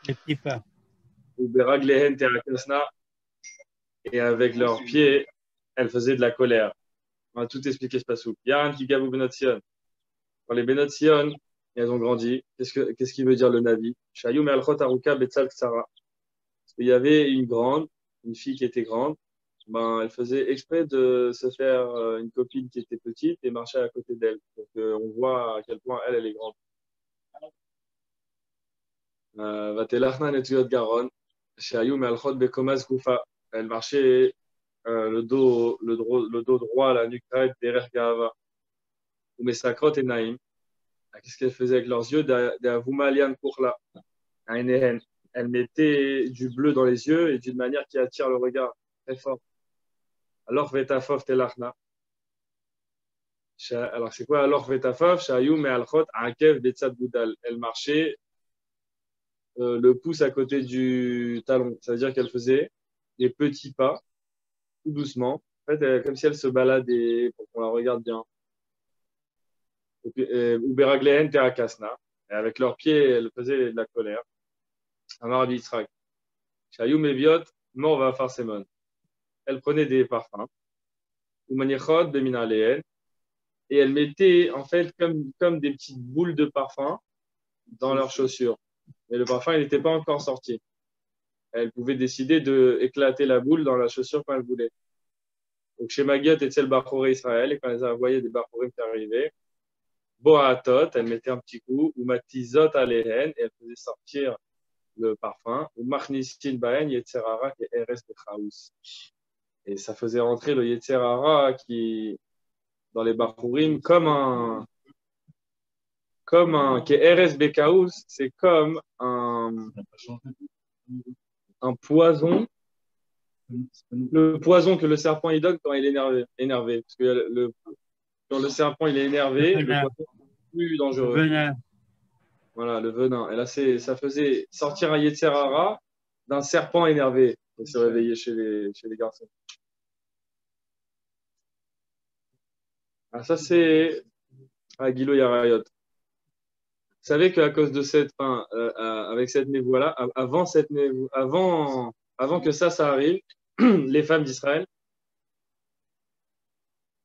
Les petits pas. Ou Beraglehen Terakasna. Et avec leurs pieds, elle faisait de la colère. On va tout expliquer ce passou. Yaran Kigabu Benotsion. Quand les Benotsion, elles ont grandi, qu'est-ce qu'il veut dire le Navi? Shayum Alchot Aruka Betzal Ksara. Parce qu'il y avait une fille qui était grande. Ben, elle faisait exprès de se faire une copine qui était petite et marcher à côté d'elle. Donc, on voit à quel point elle est grande. Vatelachna netuyot garon, shehayu me'alchot bekomaz gufa. Elle marchait le dos droit, la nuque droite, derrière Gava. Ou mesakrot et naïm. Qu'est-ce qu'elle faisait avec leurs yeux? D'avumalian kurla. Elle mettait du bleu dans les yeux et d'une manière qui attire le regard très fort. Alors, Vetafov Telachna. Alors, c'est quoi alors Vetafov? Shayou Me'alchot Akev Betzad Boudal. Elle marchait le pouce à côté du talon. Ça veut dire qu'elle faisait des petits pas, tout doucement. En fait, comme si elle se baladait pour qu'on la regarde bien. Uberagleen Terakasna. Et avec leurs pieds, elle faisait de la colère. Amar Yitzhak. Shayou Meviot Mor va Farsemon. Elle prenait des parfums. Umanichot Beminaleen. Et elle mettait en fait comme des petites boules de parfum dans leurs chaussures. Mais le parfum, il n'était pas encore sorti. Elle pouvait décider d'éclater la boule dans la chaussure quand elle voulait. Donc chez Magiot et le Bachoré Israël, et quand elles voyaient des Bachorim qui arrivaient, Boatot, elle mettait un petit coup, ou Matizot Alehen, et elle faisait sortir le parfum, ou Machnistin Baen, Yetzerara, qui est RS de Chaous. Et ça faisait rentrer le Yetzerara qui dans les Bachurim comme un qui est RS Bekaous, c'est comme un poison. Le poison que le serpent il donne quand il est énervé. Parce que quand le serpent il est énervé, le poison est plus dangereux. Le venin. Voilà, le venin. Et là, ça faisait sortir un Yetzerara d'un serpent énervé. Il se réveillait chez les garçons. Alors ça, c'est à Gilo Yarayot. Vous savez qu'à cause de avec cette névoie-là, avant que ça arrive, les femmes d'Israël,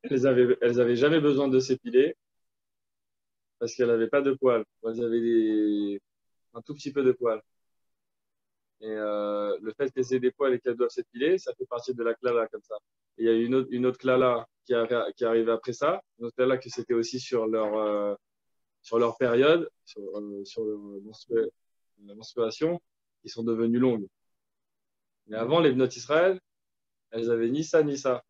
elles avaient jamais besoin de s'épiler parce qu'elles n'avaient pas de poils. Elles avaient un tout petit peu de poils. Et le fait qu'elles aient des poils et qu'elles doivent s'épiler, ça fait partie de la klala comme ça. Et il y a une autre klala qui est arrivée après ça, une autre klala que c'était aussi sur leur période, sur la menstruation, qui sont devenues longues. Mais avant, les Bnot Israël, elles avaient ni ça ni ça.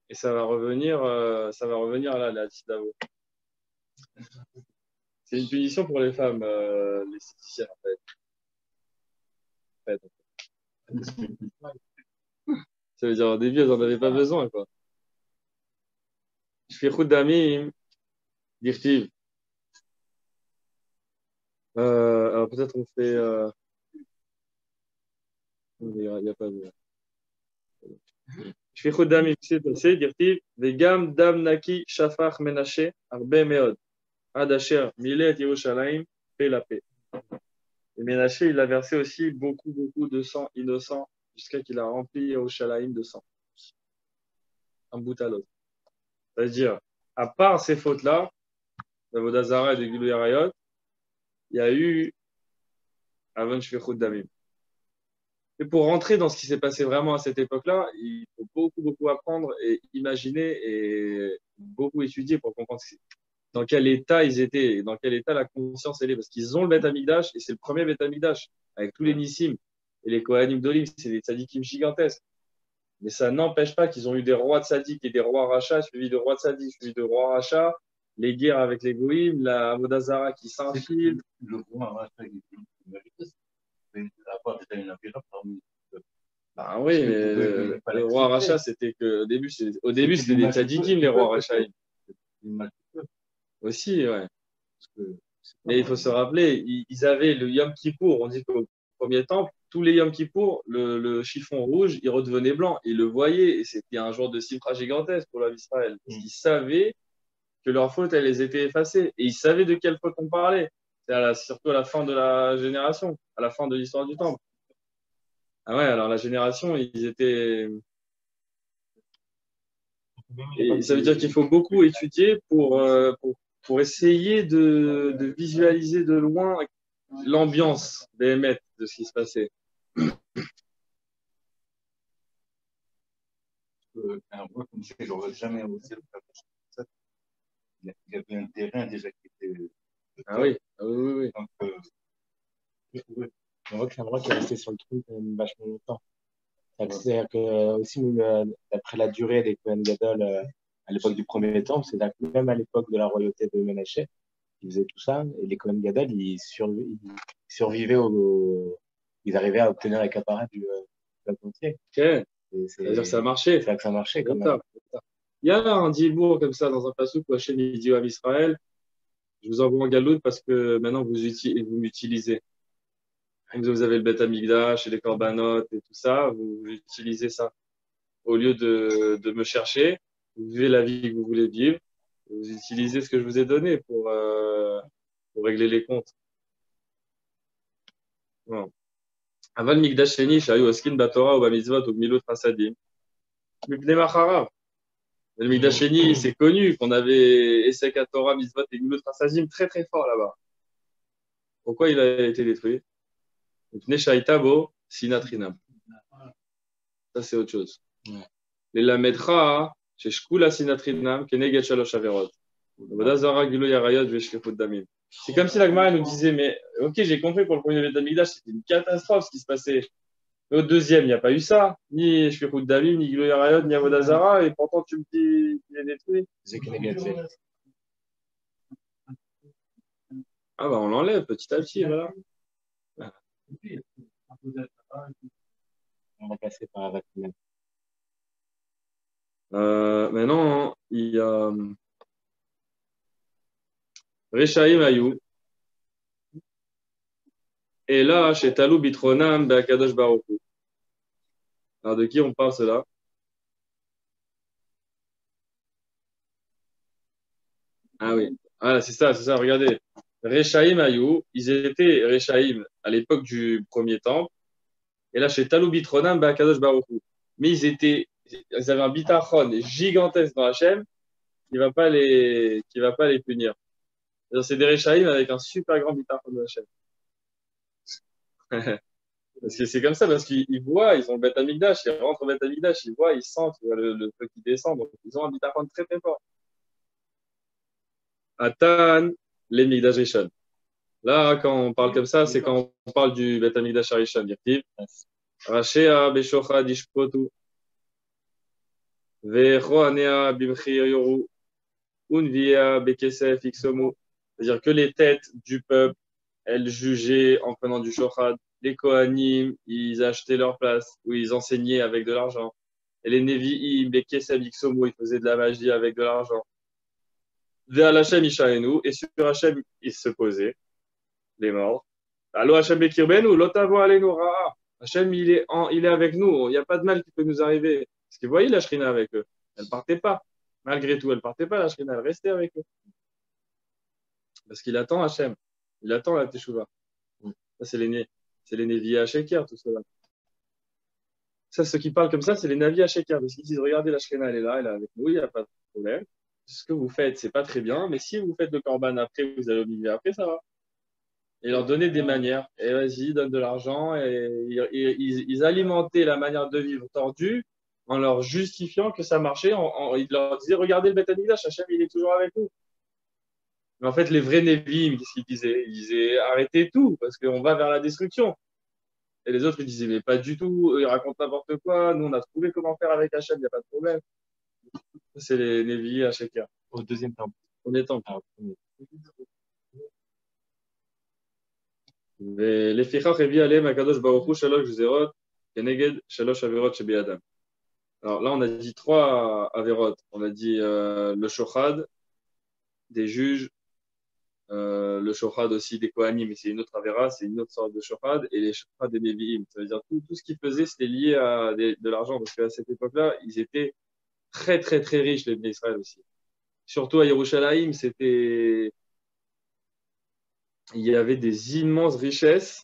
Et ça va revenir à la Tidavo. C'est une punition pour les femmes, les esthéticiennes en fait. Ça veut dire au début, elles n'en avaient pas besoin quoi. Je fais route d'Amim, Dirtiv. Alors peut-être on fait. Il n'y a pas de. Je fais route d'Amim, c'est passé, Dirtiv. Vegam dam naki shafach menaché arbe meod. Ad asher milet Yerushalayim pe la paix. Et Ménaché, il a versé aussi beaucoup de sang innocent jusqu'à qu'il a rempli Yerushalayim de sang, un bout à l'autre. C'est-à-dire, à part ces fautes-là, d'Avodah Zarah et de Gilui Arayot, il y a eu Avon Shvichut Damim. Et pour rentrer dans ce qui s'est passé vraiment à cette époque-là, il faut beaucoup apprendre et imaginer et beaucoup étudier pour comprendre dans quel état ils étaient, dans quel état la conscience elle est. Parce qu'ils ont le Beth Amikdash et c'est le premier Beth Amikdash avec tous les Nissim et les Kohanim d'Olim, c'est des tzadikim gigantesques. Mais ça n'empêche pas qu'ils ont eu des rois de tzaddik et des rois rachas, suivis de rois de tzaddik, suivis de rois rachas, les guerres avec les goïms, la Avodah Zarah qui s'infiltre. Le roi Racha, il mérite d'avoir déjà une avéra parmi eux. Ah oui, mais le roi Racha, c'était que au début, c'était des tzadikim, les rois Racha. Aussi, ouais. Mais il faut se rappeler, ils avaient le Yom Kippour. On dit qu'au premier temple, tous les Yom Kippour, le chiffon rouge, il redevenait blanc. Ils le voyaient et c'était un jour de simra gigantesque pour la vie d'Israël. Ils savaient que leurs fautes, elles étaient effacées. Et ils savaient de quelle faute on parlait. C'est surtout à la fin de la génération, à la fin de l'histoire du temple. Ah ouais, alors la génération, ils étaient. Et ça veut dire qu'il faut beaucoup étudier pour essayer de visualiser de loin l'ambiance des maîtres de ce qui se passait. Un roi comme ça, j'aurais jamais osé le faire. Il y avait un terrain déjà qui était. Ah oui, oui. Donc, on voit que c'est un roi qui est resté sur le trône quand même vachement longtemps. C'est-à-dire que aussi, d'après la durée des Kohen Gadol à l'époque du premier temple, c'est-à-dire que même à l'époque de la royauté de Ménaché, ils faisaient tout ça, et les Kohen Gadol, ils survivaient ils arrivaient à obtenir l'accaparat du peuple entier. Okay. C'est-à-dire que ça marchait. C'est-à-dire que ça marchait quand même. Il y a un dibour comme ça dans un passouk où Hachem dit à Israël, je vous envoie en galoute parce que maintenant vous m'utilisez. Vous avez le Beth Amikdash et les Korbanot et tout ça, vous utilisez ça. Au lieu de me chercher, vous vivez la vie que vous voulez vivre, vous utilisez ce que je vous ai donné pour régler les comptes. Bon. Aval Mikdash Sheni, Shayu Oskin Batora ou Bamitzvot ou Milut Hasadim. Mipne Macharav. Le Mikdash Sheni, c'est connu qu'on avait Esek Torah, Mitzvot et Milut Hasadim très fort là-bas. Pourquoi il a été détruit? Mipne Shaitabo, Sinatrinam. Ça, c'est autre chose. Les Lamedra, chez Shkula Sinatrinam, Keneget Shalosh Averot. C'est comme si la Gemara nous disait, mais ok, j'ai compris pour le premier Beth Amikdash, c'était une catastrophe ce qui se passait. Mais au deuxième, il n'y a pas eu ça. Ni Shvichut Damim, ni Gilui Arayot, ni Avodah Zarah, et pourtant tu me dis qu'il est détruit. Ah bah on l'enlève petit à petit, voilà. On va passer par Avatina. Maintenant, il y a Rechaim Ayou. Et là, chez Talou Bitronam, Be'akadosh Baruch Hu. Alors, de qui on parle cela? Ah oui. Ah, c'est ça, regardez. Rechaim Ayou, ils étaient Rechaim à l'époque du premier temple. Et là, chez Talou Bitronam, Be'akadosh Baruch Hu. Mais ils avaient un bitachon gigantesque dans Hachem qui va pas les punir. C'est des Rechaim avec un super grand bitachon de Hachem. Parce que c'est comme ça, parce qu'ils voient, ils ont le Beth Amikdash, ils rentrent au Beth Amikdash, ils voient, ils sentent le feu qui descend, donc ils ont un bitachon très fort. Atan, les Mikdash Rishon. Là, quand on parle comme ça, c'est quand on parle du Beth Amikdash Rishon, Dirtiv. Rashea Beshocha Dishpotu. Vechoanea Bimchir Yoru. Unvia Bekesef Iksomu. C'est-à-dire que les têtes du peuple, elles jugeaient en prenant du shochad. Les Kohanim, ils achetaient leur place, ou ils enseignaient avec de l'argent. Et les Nevi'im, les Kesef Iksomu, ils faisaient de la magie avec de l'argent. Ve'al Hashem Ishaenu, et sur Hashem, ils se posaient, les morts. Allo Hashem Bekirbenu, l'otavo alenu ra'a. Hashem, il est avec nous, il n'y a pas de mal qui peut nous arriver. Parce que vous voyez la Shrina avec eux, elle ne partait pas. Malgré tout, elle ne partait pas, la Shrina, elle restait avec eux. Parce qu'il attend Hashem, il attend la Teshuvah. Ça, c'est les Nevi à Sheker, tout cela. Ça, ceux qui parlent comme ça, c'est les Nevi à Sheker. Parce qu'ils disent, regardez, la Shekhinah, elle est là avec nous, il n'y a pas de problème. Ce que vous faites, c'est pas très bien, mais si vous faites le Corban après, vous allez obliger après, ça va. Et leur donner des manières. Et vas-y, donne de l'argent. Et ils alimentaient la manière de vivre tordue en leur justifiant que ça marchait. Ils leur disaient, regardez le Beth Amikdash, Hachem, il est toujours avec nous. Mais en fait, les vrais Nevi'im, qu'est-ce qu'ils disaient? Ils disaient, arrêtez tout, parce qu'on va vers la destruction. Et les autres, ils disaient, mais pas du tout, ils racontent n'importe quoi. Nous, on a trouvé comment faire avec Hachem, il n'y a pas de problème. C'est les Nevi'im à Sheker. Au deuxième temple. Premier temple. Ah, au premier. ולפיכך הביא עליהם הקדוש ברוך הוא 3 גזירות כנגד 3 עבירות שבידם. Alors là, on a dit 3 avérotes. On a dit le shochad des juges, le shochad aussi des kohanim, mais c'est une autre avéra, c'est une autre sorte de shochad, et les shochad des nevi'im. Ça veut dire tout ce qu'ils faisaient, c'était lié à de l'argent, parce qu'à cette époque-là, ils étaient très, très, très riches, les Bnei Israël aussi. Surtout à Yerushalayim, il y avait des immenses richesses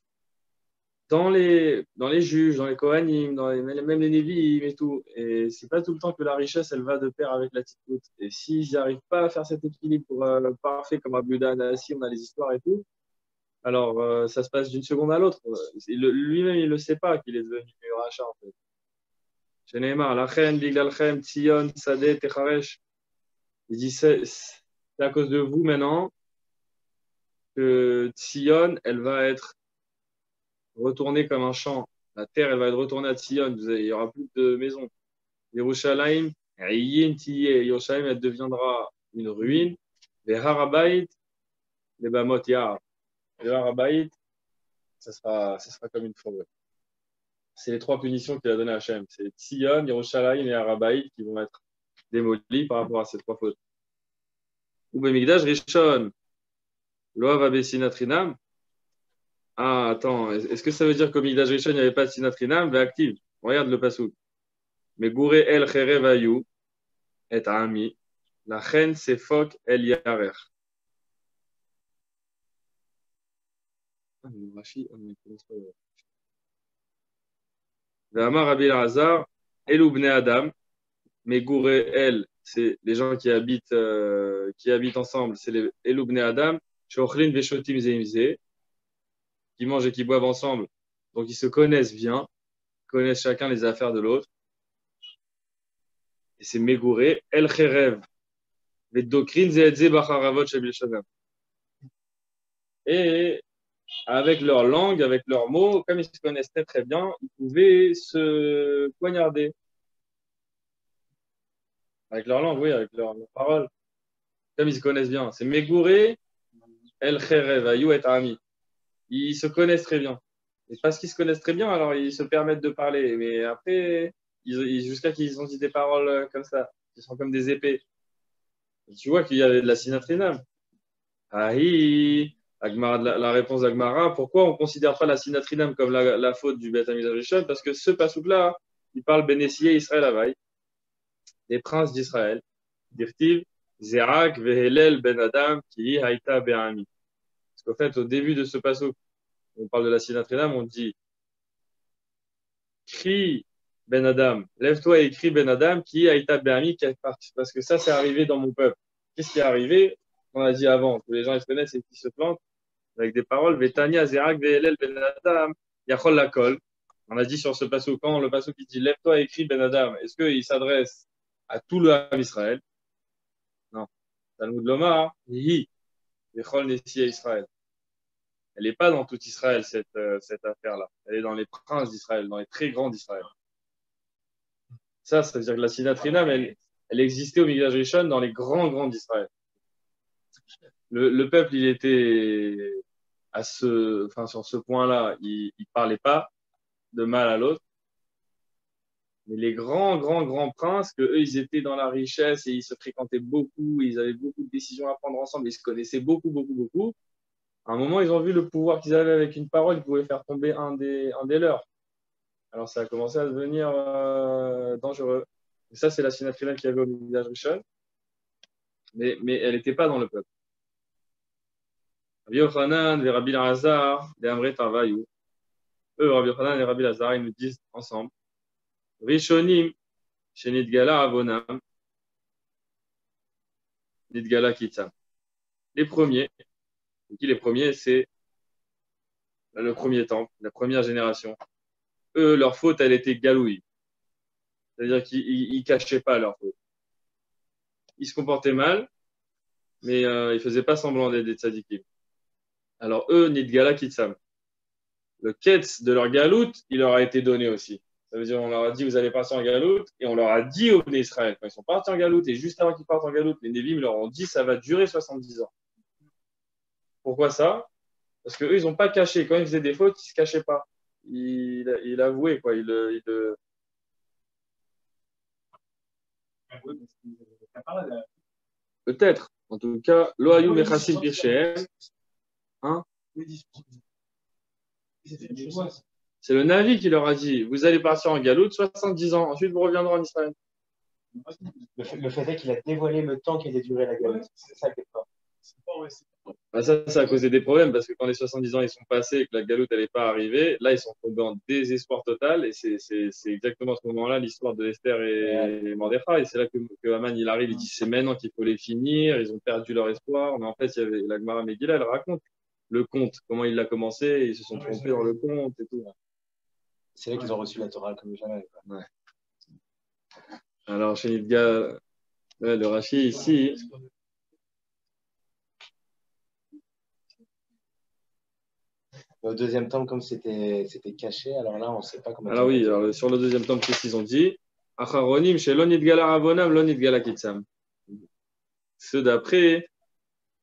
dans les juges, dans les Kohanim, même les Nevi'im et tout. Et c'est pas tout le temps que la richesse, elle va de pair avec la tzniut. Et s'ils n'arrivent pas à faire cet équilibre parfait, comme Abu Anassi, on a les histoires et tout, alors ça se passe d'une seconde à l'autre. Lui-même, il ne le sait pas qu'il est devenu rachat, en fait. Sheneemar, Lachem, Biglalchem, Tzion, Sadeh, Techaresh. Il dit, c'est à cause de vous maintenant que Tzion, elle va être retournée comme un champ. La terre, elle va être retournée à Tzion. Il n'y aura plus de maison. Yerushalayim, Yerushalayim, elle deviendra une ruine. Les Harabait, les Bamot Yar. Les Harabait, ça sera comme une forêt. C'est les 3 punitions qu'il a données à Hachem. C'est Tzion, Yerushalayim et Harabait qui vont être démolis par rapport à ces 3 fautes. Ou Bemigdash Rishon, Loav Abesinatrinam. Ah, attends, est-ce que ça veut dire qu'au Migdash Rishon, il n'y avait pas de Sinatrinam? Ben, active. Regarde le pasouk. Mais Gouré el Cherev Ayou et Ami, la reine Sefok el Yarer. Ve'amar Rabbi Elazar, Elou Bnei Adam, mais Gouré el, c'est les gens qui habitent ensemble, c'est les Elou Bnei Adam, Shochlin Veshotim Zeimze, qui mangent et qui boivent ensemble, donc ils se connaissent bien, connaissent chacun les affaires de l'autre. Et c'est Megouré, El Cherev, Vedokrin Zeedze Bacharavot Shabil Shadam. Et avec leur langue, avec leurs mots, comme ils se connaissent très très bien, ils pouvaient se poignarder. Avec leur langue, oui, avec leurs paroles. Comme ils se connaissent bien. C'est Megouré, El Cherev, Ayou et Ami. Ils se connaissent très bien. Et parce qu'ils se connaissent très bien, alors ils se permettent de parler. Mais après, jusqu'à qu'ils ont dit des paroles comme ça, qui sont comme des épées. Et tu vois qu'il y avait de la sinatrinam. Ahi, la réponse d'Agmara, pourquoi on ne considère pas la sinatrinam comme la faute du Beth Amikdash Rishon? Parce que ce pasouk-là, il parle Bénessié Israël Havaï, des princes d'Israël. Dirtiv, Zerak, Vehelel, Ben Adam, Ki Haïta, Be'ami. Parce qu'en fait, au début de ce pasouk, on parle de la sinatrinam, on dit crie Ben Adam, lève-toi et crie Ben Adam, qui Haïta Be'ami, parce que ça, c'est arrivé dans mon peuple. Qu'est-ce qui est arrivé? On a dit avant, que les gens ils se connaissent et qu'ils se plantent avec des paroles. Vetania, Zerak, Vehelel, Ben Adam, Yachol Lakol. On a dit sur ce pasouk, quand le pasouk qui dit lève-toi et crie Ben Adam, est-ce qu'il s'adresse à tout le Ham Israël? Non. Talmud Lomar, Hi, Yachol Nessi Israël. Elle n'est pas dans tout Israël, cette affaire-là. Elle est dans les princes d'Israël, dans les très grands d'Israël. Ça veut dire que la sinatrinam, elle existait au Migdash Rishon dans les grands d'Israël. Le peuple, il était sur ce point-là, il ne parlait pas de mal à l'autre. Mais les grands princes, eux, ils étaient dans la richesse et ils se fréquentaient beaucoup, ils avaient beaucoup de décisions à prendre ensemble, ils se connaissaient beaucoup. À un moment, ils ont vu le pouvoir qu'ils avaient avec une parole, ils pouvaient faire tomber un des leurs. Alors, ça a commencé à devenir dangereux. Et ça, c'est la sinatrinam qu'il y avait au Migdash Rishon. Mais elle n'était pas dans le peuple. Rabbi Yochanan et Rabbi Lazar, des Amrei Tavayou. Eux, Rabbi Yochanan et Rabbi Lazar, ils nous disent ensemble Rishonim, chez Nidgala Avonam, Nidgala Kitzam. Les premiers, qui les premiers, c'est le premier temple, la première génération. Eux, leur faute, elle était galouille. C'est-à-dire qu'ils ne cachaient pas leur faute. Ils se comportaient mal, mais ils ne faisaient pas semblant d'être des tzadikim. Alors eux, Nidgala Kitsam. Le ketz de leur galoute, il leur a été donné aussi. Ça veut dire on leur a dit, vous allez passer en galoute, et on leur a dit aux Bnei Israël, quand ils sont partis en galoute, et juste avant qu'ils partent en galoute, les Névim leur ont dit, ça va durer 70 ans. Pourquoi ça? Parce qu'eux, ils n'ont pas caché. Quand ils faisaient des fautes, ils ne se cachaient pas. Il avouait, quoi. Peut-être. En tout cas, Loayou Mechassim Birchem. Hein? C'est le Navi qui leur a dit, vous allez partir en galoute 70 ans, ensuite vous reviendrez en Israël. Le fait est qu'il a dévoilé le temps qu'allait durer la galoute. C'est ça qui est fort. Bah ça a causé des problèmes parce que quand les 70 ans ils sont passés et que la galoute elle n'est pas arrivée, là ils sont tombés en désespoir total et c'est exactement à ce moment-là l'histoire de Esther et Mordechai. Et c'est là que Haman il arrive, il dit c'est maintenant qu'il faut les finir, ils ont perdu leur espoir. Mais en fait, il y avait la Gemara Megillah, elle raconte le conte, comment il a commencé, ils se sont trompés dans le conte et tout. C'est là qu'ils ont reçu la Torah comme jamais. Ouais. Alors chez Nidga, le Rashi ici. Au deuxième temple, comme c'était caché, alors là, on ne sait pas comment. Alors oui, alors, sur le deuxième temple, qu'est-ce qu'ils ont dit? Acharonim, chez Lonidgala Avonam, Lonidgala Kitsam. Ceux d'après,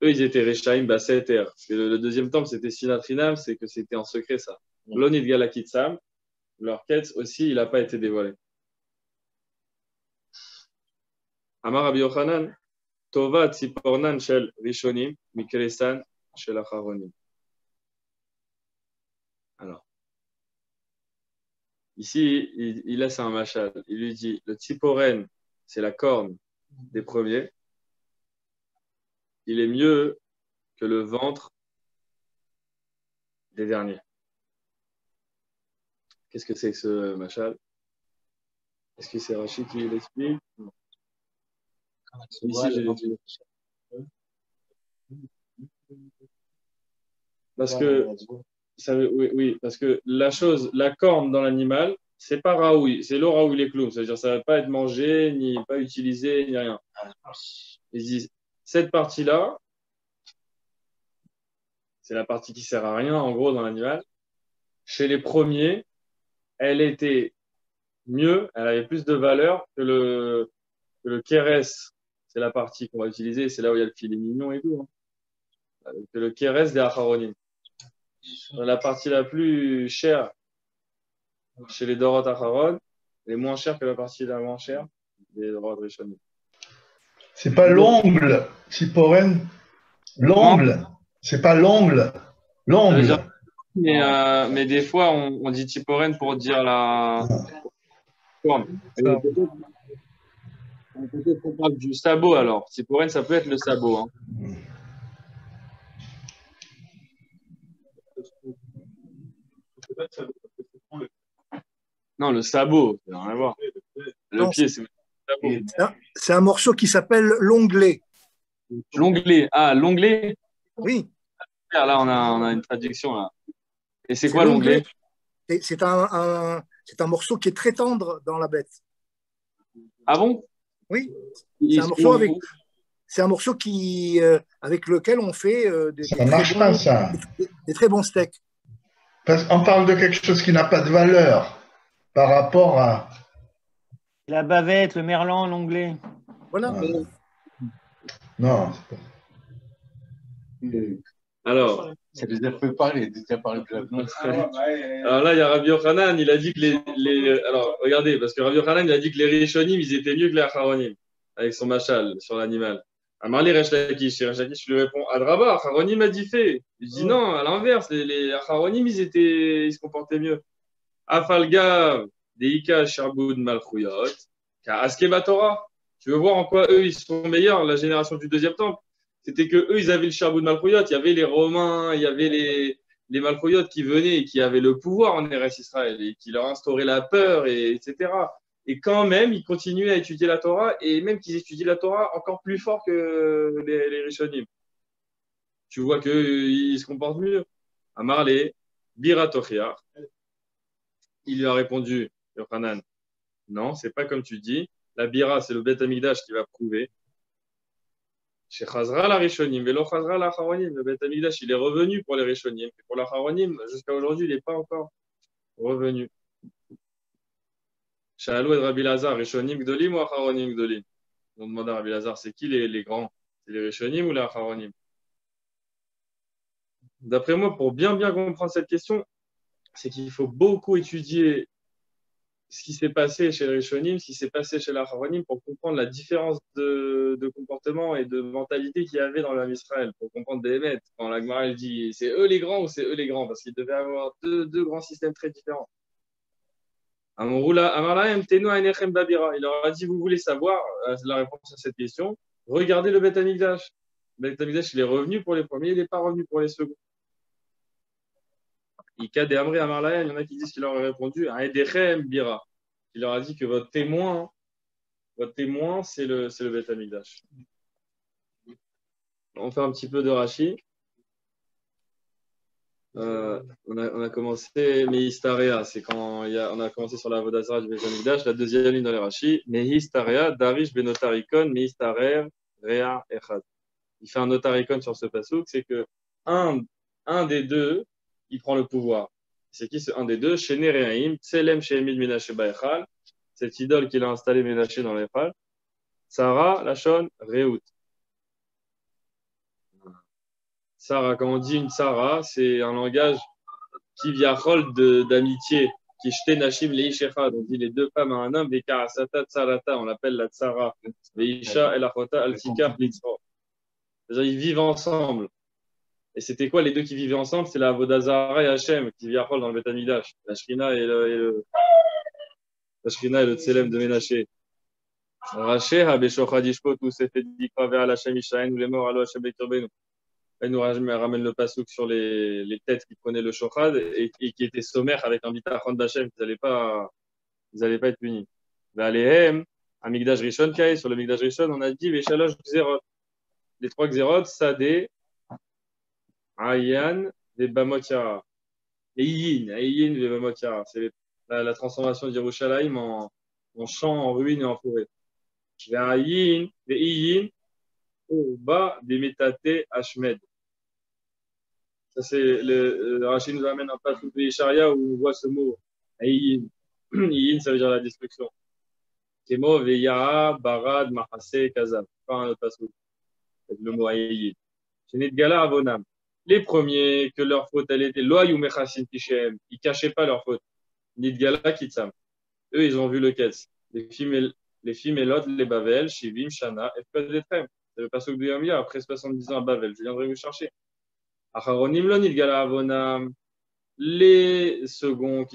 eux, ils étaient Rechaim Baseter. Parce que le deuxième temple, c'était Sinatrinam, c'est que c'était en secret ça. Lonidgala Kitsam, leur quête aussi, il n'a pas été dévoilé. Amar Rabbi Yochanan, Tova Tzipornan Shel Rishonim, Mikresan Shel Acharonim. Alors, ici, il laisse un machal. Il lui dit, le tziporen, c'est la corne des premiers. Il est mieux que le ventre des derniers. Qu'est-ce que c'est que ce machal? Est-ce que c'est Rachid qui l'explique? Ici, j'ai dit. Parce que... oui, parce que la corne dans l'animal, c'est pas raoui, c'est l'eau raoui les clous. C'est-à-dire ça ne va pas être mangé, ni pas utilisé, ni rien. Ils disent, cette partie-là, c'est la partie qui sert à rien, en gros, dans l'animal. Chez les premiers, elle était mieux, elle avait plus de valeur que le kérès. C'est la partie qu'on va utiliser, c'est là où il y a le filet mignon et tout. Hein. Que le kérès des acharonim. La partie la plus chère chez les Dorot Acharon, elle est moins chère que la partie la moins chère des Dorot Rishonim. C'est pas l'ongle, Tziporen. L'ongle. C'est pas l'ongle. L'ongle. Mais des fois, on dit Tziporen pour dire la corne. Peut-être qu'on parle du sabot alors. Tziporen, ça peut être le sabot. Hein. Non, le sabot, ça n'a rien à voir. Le pied, c'est le sabot. C'est un morceau qui s'appelle l'onglet. L'onglet. Ah, l'onglet? Oui. Là, on a une traduction. Là. Et c'est quoi l'onglet? C'est un morceau qui est très tendre dans la bête. Ah bon? Oui. C'est un morceau qui, avec lequel on fait des très bons steaks. Parce qu'on parle de quelque chose qui n'a pas de valeur par rapport à... La bavette, le merlan, l'onglet. Voilà. Non. Alors, ça les a fait parler, déjà parlé de la... Alors là, il y a Rabbi Yochanan, il a dit que alors, regardez, parce que Rabbi Yochanan, il a dit que les Rishonim, ils étaient mieux que les Acharonim, avec son machal sur l'animal. Amarli Resh Lakish, lui répond, Adraba, Acharonim a dit fait. Il dit non, à l'inverse, les Acharonim, ils se comportaient mieux. Afalga, Deika, Sherboud, Malchouyot, Askeba Torah. Tu veux voir en quoi eux, ils sont meilleurs, la génération du deuxième temple? C'était que eux, ils avaient le Shaboud Malchouyot. Il y avait les Romains, il y avait les Malchouyot qui venaient et qui avaient le pouvoir en Eretz Israël et qui leur instauraient la peur, etc. Et quand même, ils continuaient à étudier la Torah et même qu'ils étudient la Torah encore plus fort que les Rishonim. Tu vois qu'ils se comportent mieux. Amarle, Bira Tochiach. Il lui a répondu, Yochanan, non, c'est pas comme tu dis. La Bira, c'est le Beth Amikdash qui va prouver. Chez Chazra la Rishonim, Velo Chazra la Charonim. Le Beth Amikdash, il est revenu pour les Rishonim. Et pour la Charonim, jusqu'à aujourd'hui, il n'est pas encore revenu. Shalou et Rabbi Lazar, Rishonim Gdolim ou Acharonim Gdolim? On demande à Rabbi Lazar, c'est qui les grands? C'est les Rishonim ou les Acharonim? D'après moi, pour bien comprendre cette question, c'est qu'il faut beaucoup étudier ce qui s'est passé chez les Rishonim, ce qui s'est passé chez les Acharonim pour comprendre la différence de comportement et de mentalité qu'il y avait dans l'âme Israël, pour comprendre des émettes. Quand la Gemara elle dit c'est eux les grands ou c'est eux les grands, parce qu'il devait y avoir deux grands systèmes très différents. Il leur a dit, vous voulez savoir la réponse à cette question, regardez le Beth Amikdash. Le Beth Amikdash, il est revenu pour les premiers, il n'est pas revenu pour les seconds. Il y en a qui disent qu'il leur a répondu à Edechem Bira. Il leur a dit que votre témoin, c'est le Beth Amikdash. On fait un petit peu de Rashi. On a commencé Mehistarea, c'est quand on a commencé sur la Vodazara du Beth Amikdash, la deuxième ligne dans les Rashi. Mehistarea, Darish Benotarikon, Mehistarer, Rea Echad. Il fait un notarikon sur ce passouk, c'est que un des deux, il prend le pouvoir. C'est qui ce un des deux? Shene Rehaim, Tselem Shehemid Menashe Baechal, cette idole qu'il a installée Menashe dans l'Echal. Sarah, Lachon, Reut. Sarah, quand on dit une Sarah, c'est un langage qui viachol d'amitié, qui jeté Nashim Leishechad. On dit les deux femmes à un homme, Vekarasata Tsarata, on l'appelle la Tsara. Veisha El Achota Altikar Litzro. C'est-à-dire, ils vivent ensemble. Et c'était quoi les deux qui vivaient ensemble? C'est la Vodazara et Hachem qui viachol dans le Beth Amikdash. La Shrina et le Tselem de Ménaché. Raché, Habeshochad Ishpot, ou Sefet Dikra vers Hachem Ishaen, ou les morts, Alo Hachem Bekirbenu. Elle nous ramène le pasouk sur les têtes qui prenaient le shochad et qui étaient sommaires avec un bitachon d'Hachem, ils n'allaient pas être punis. Valéhem, un Migdash Rishon, sur le Migdash Rishon, on a dit les Shalosh Xerot. Les trois Xerot, Sadeh, Ayan, des Bamotiara. Et Iyin, des Bamotiara. C'est la transformation d'Yerushalayim en champ, en ruine et en forêt. Ayin, des Iyin, au bas des Métaté Ashmed. Ça, c'est le Rachid nous amène un passage de Isharia où on voit ce mot. Ayin. Ayin, ça veut dire la destruction. Kemo, Veya, Barad, Mahase, Kazam. Pas un autre passage. Le mot Ayin. Chez Nidgala Avonam. Les premiers, que leur faute, elle était Loa ou Mechassin Tishem. Ils ne cachaient pas leur faute. Nidgala Kitsam. Eux, ils ont vu le Ketz. Les filles Mélot, les Bavel, Shivim, Shana, Efkod Etrem. C'est le passage de Yomia après 70 ans à Bavel. Je viendrai vous chercher. Acharonim lo nidgala avonam. Les seconds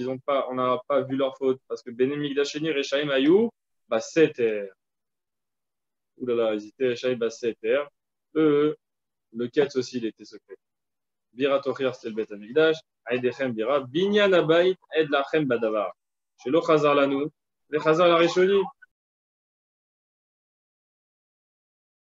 on n'a pas vu leur faute parce que Benem Migdasheni Rechaim Ayou, Seter. Oulala, ils étaient Rechaim Seter. Eux, le Ketz aussi, il était secret. Bira Tochir, c'était le Bet Amigdash. Aïdechem Bira. Binyan Abayit, Ed Lachem Badavar. Chez lo Chazar Lanou, le Chazar la Rishonim.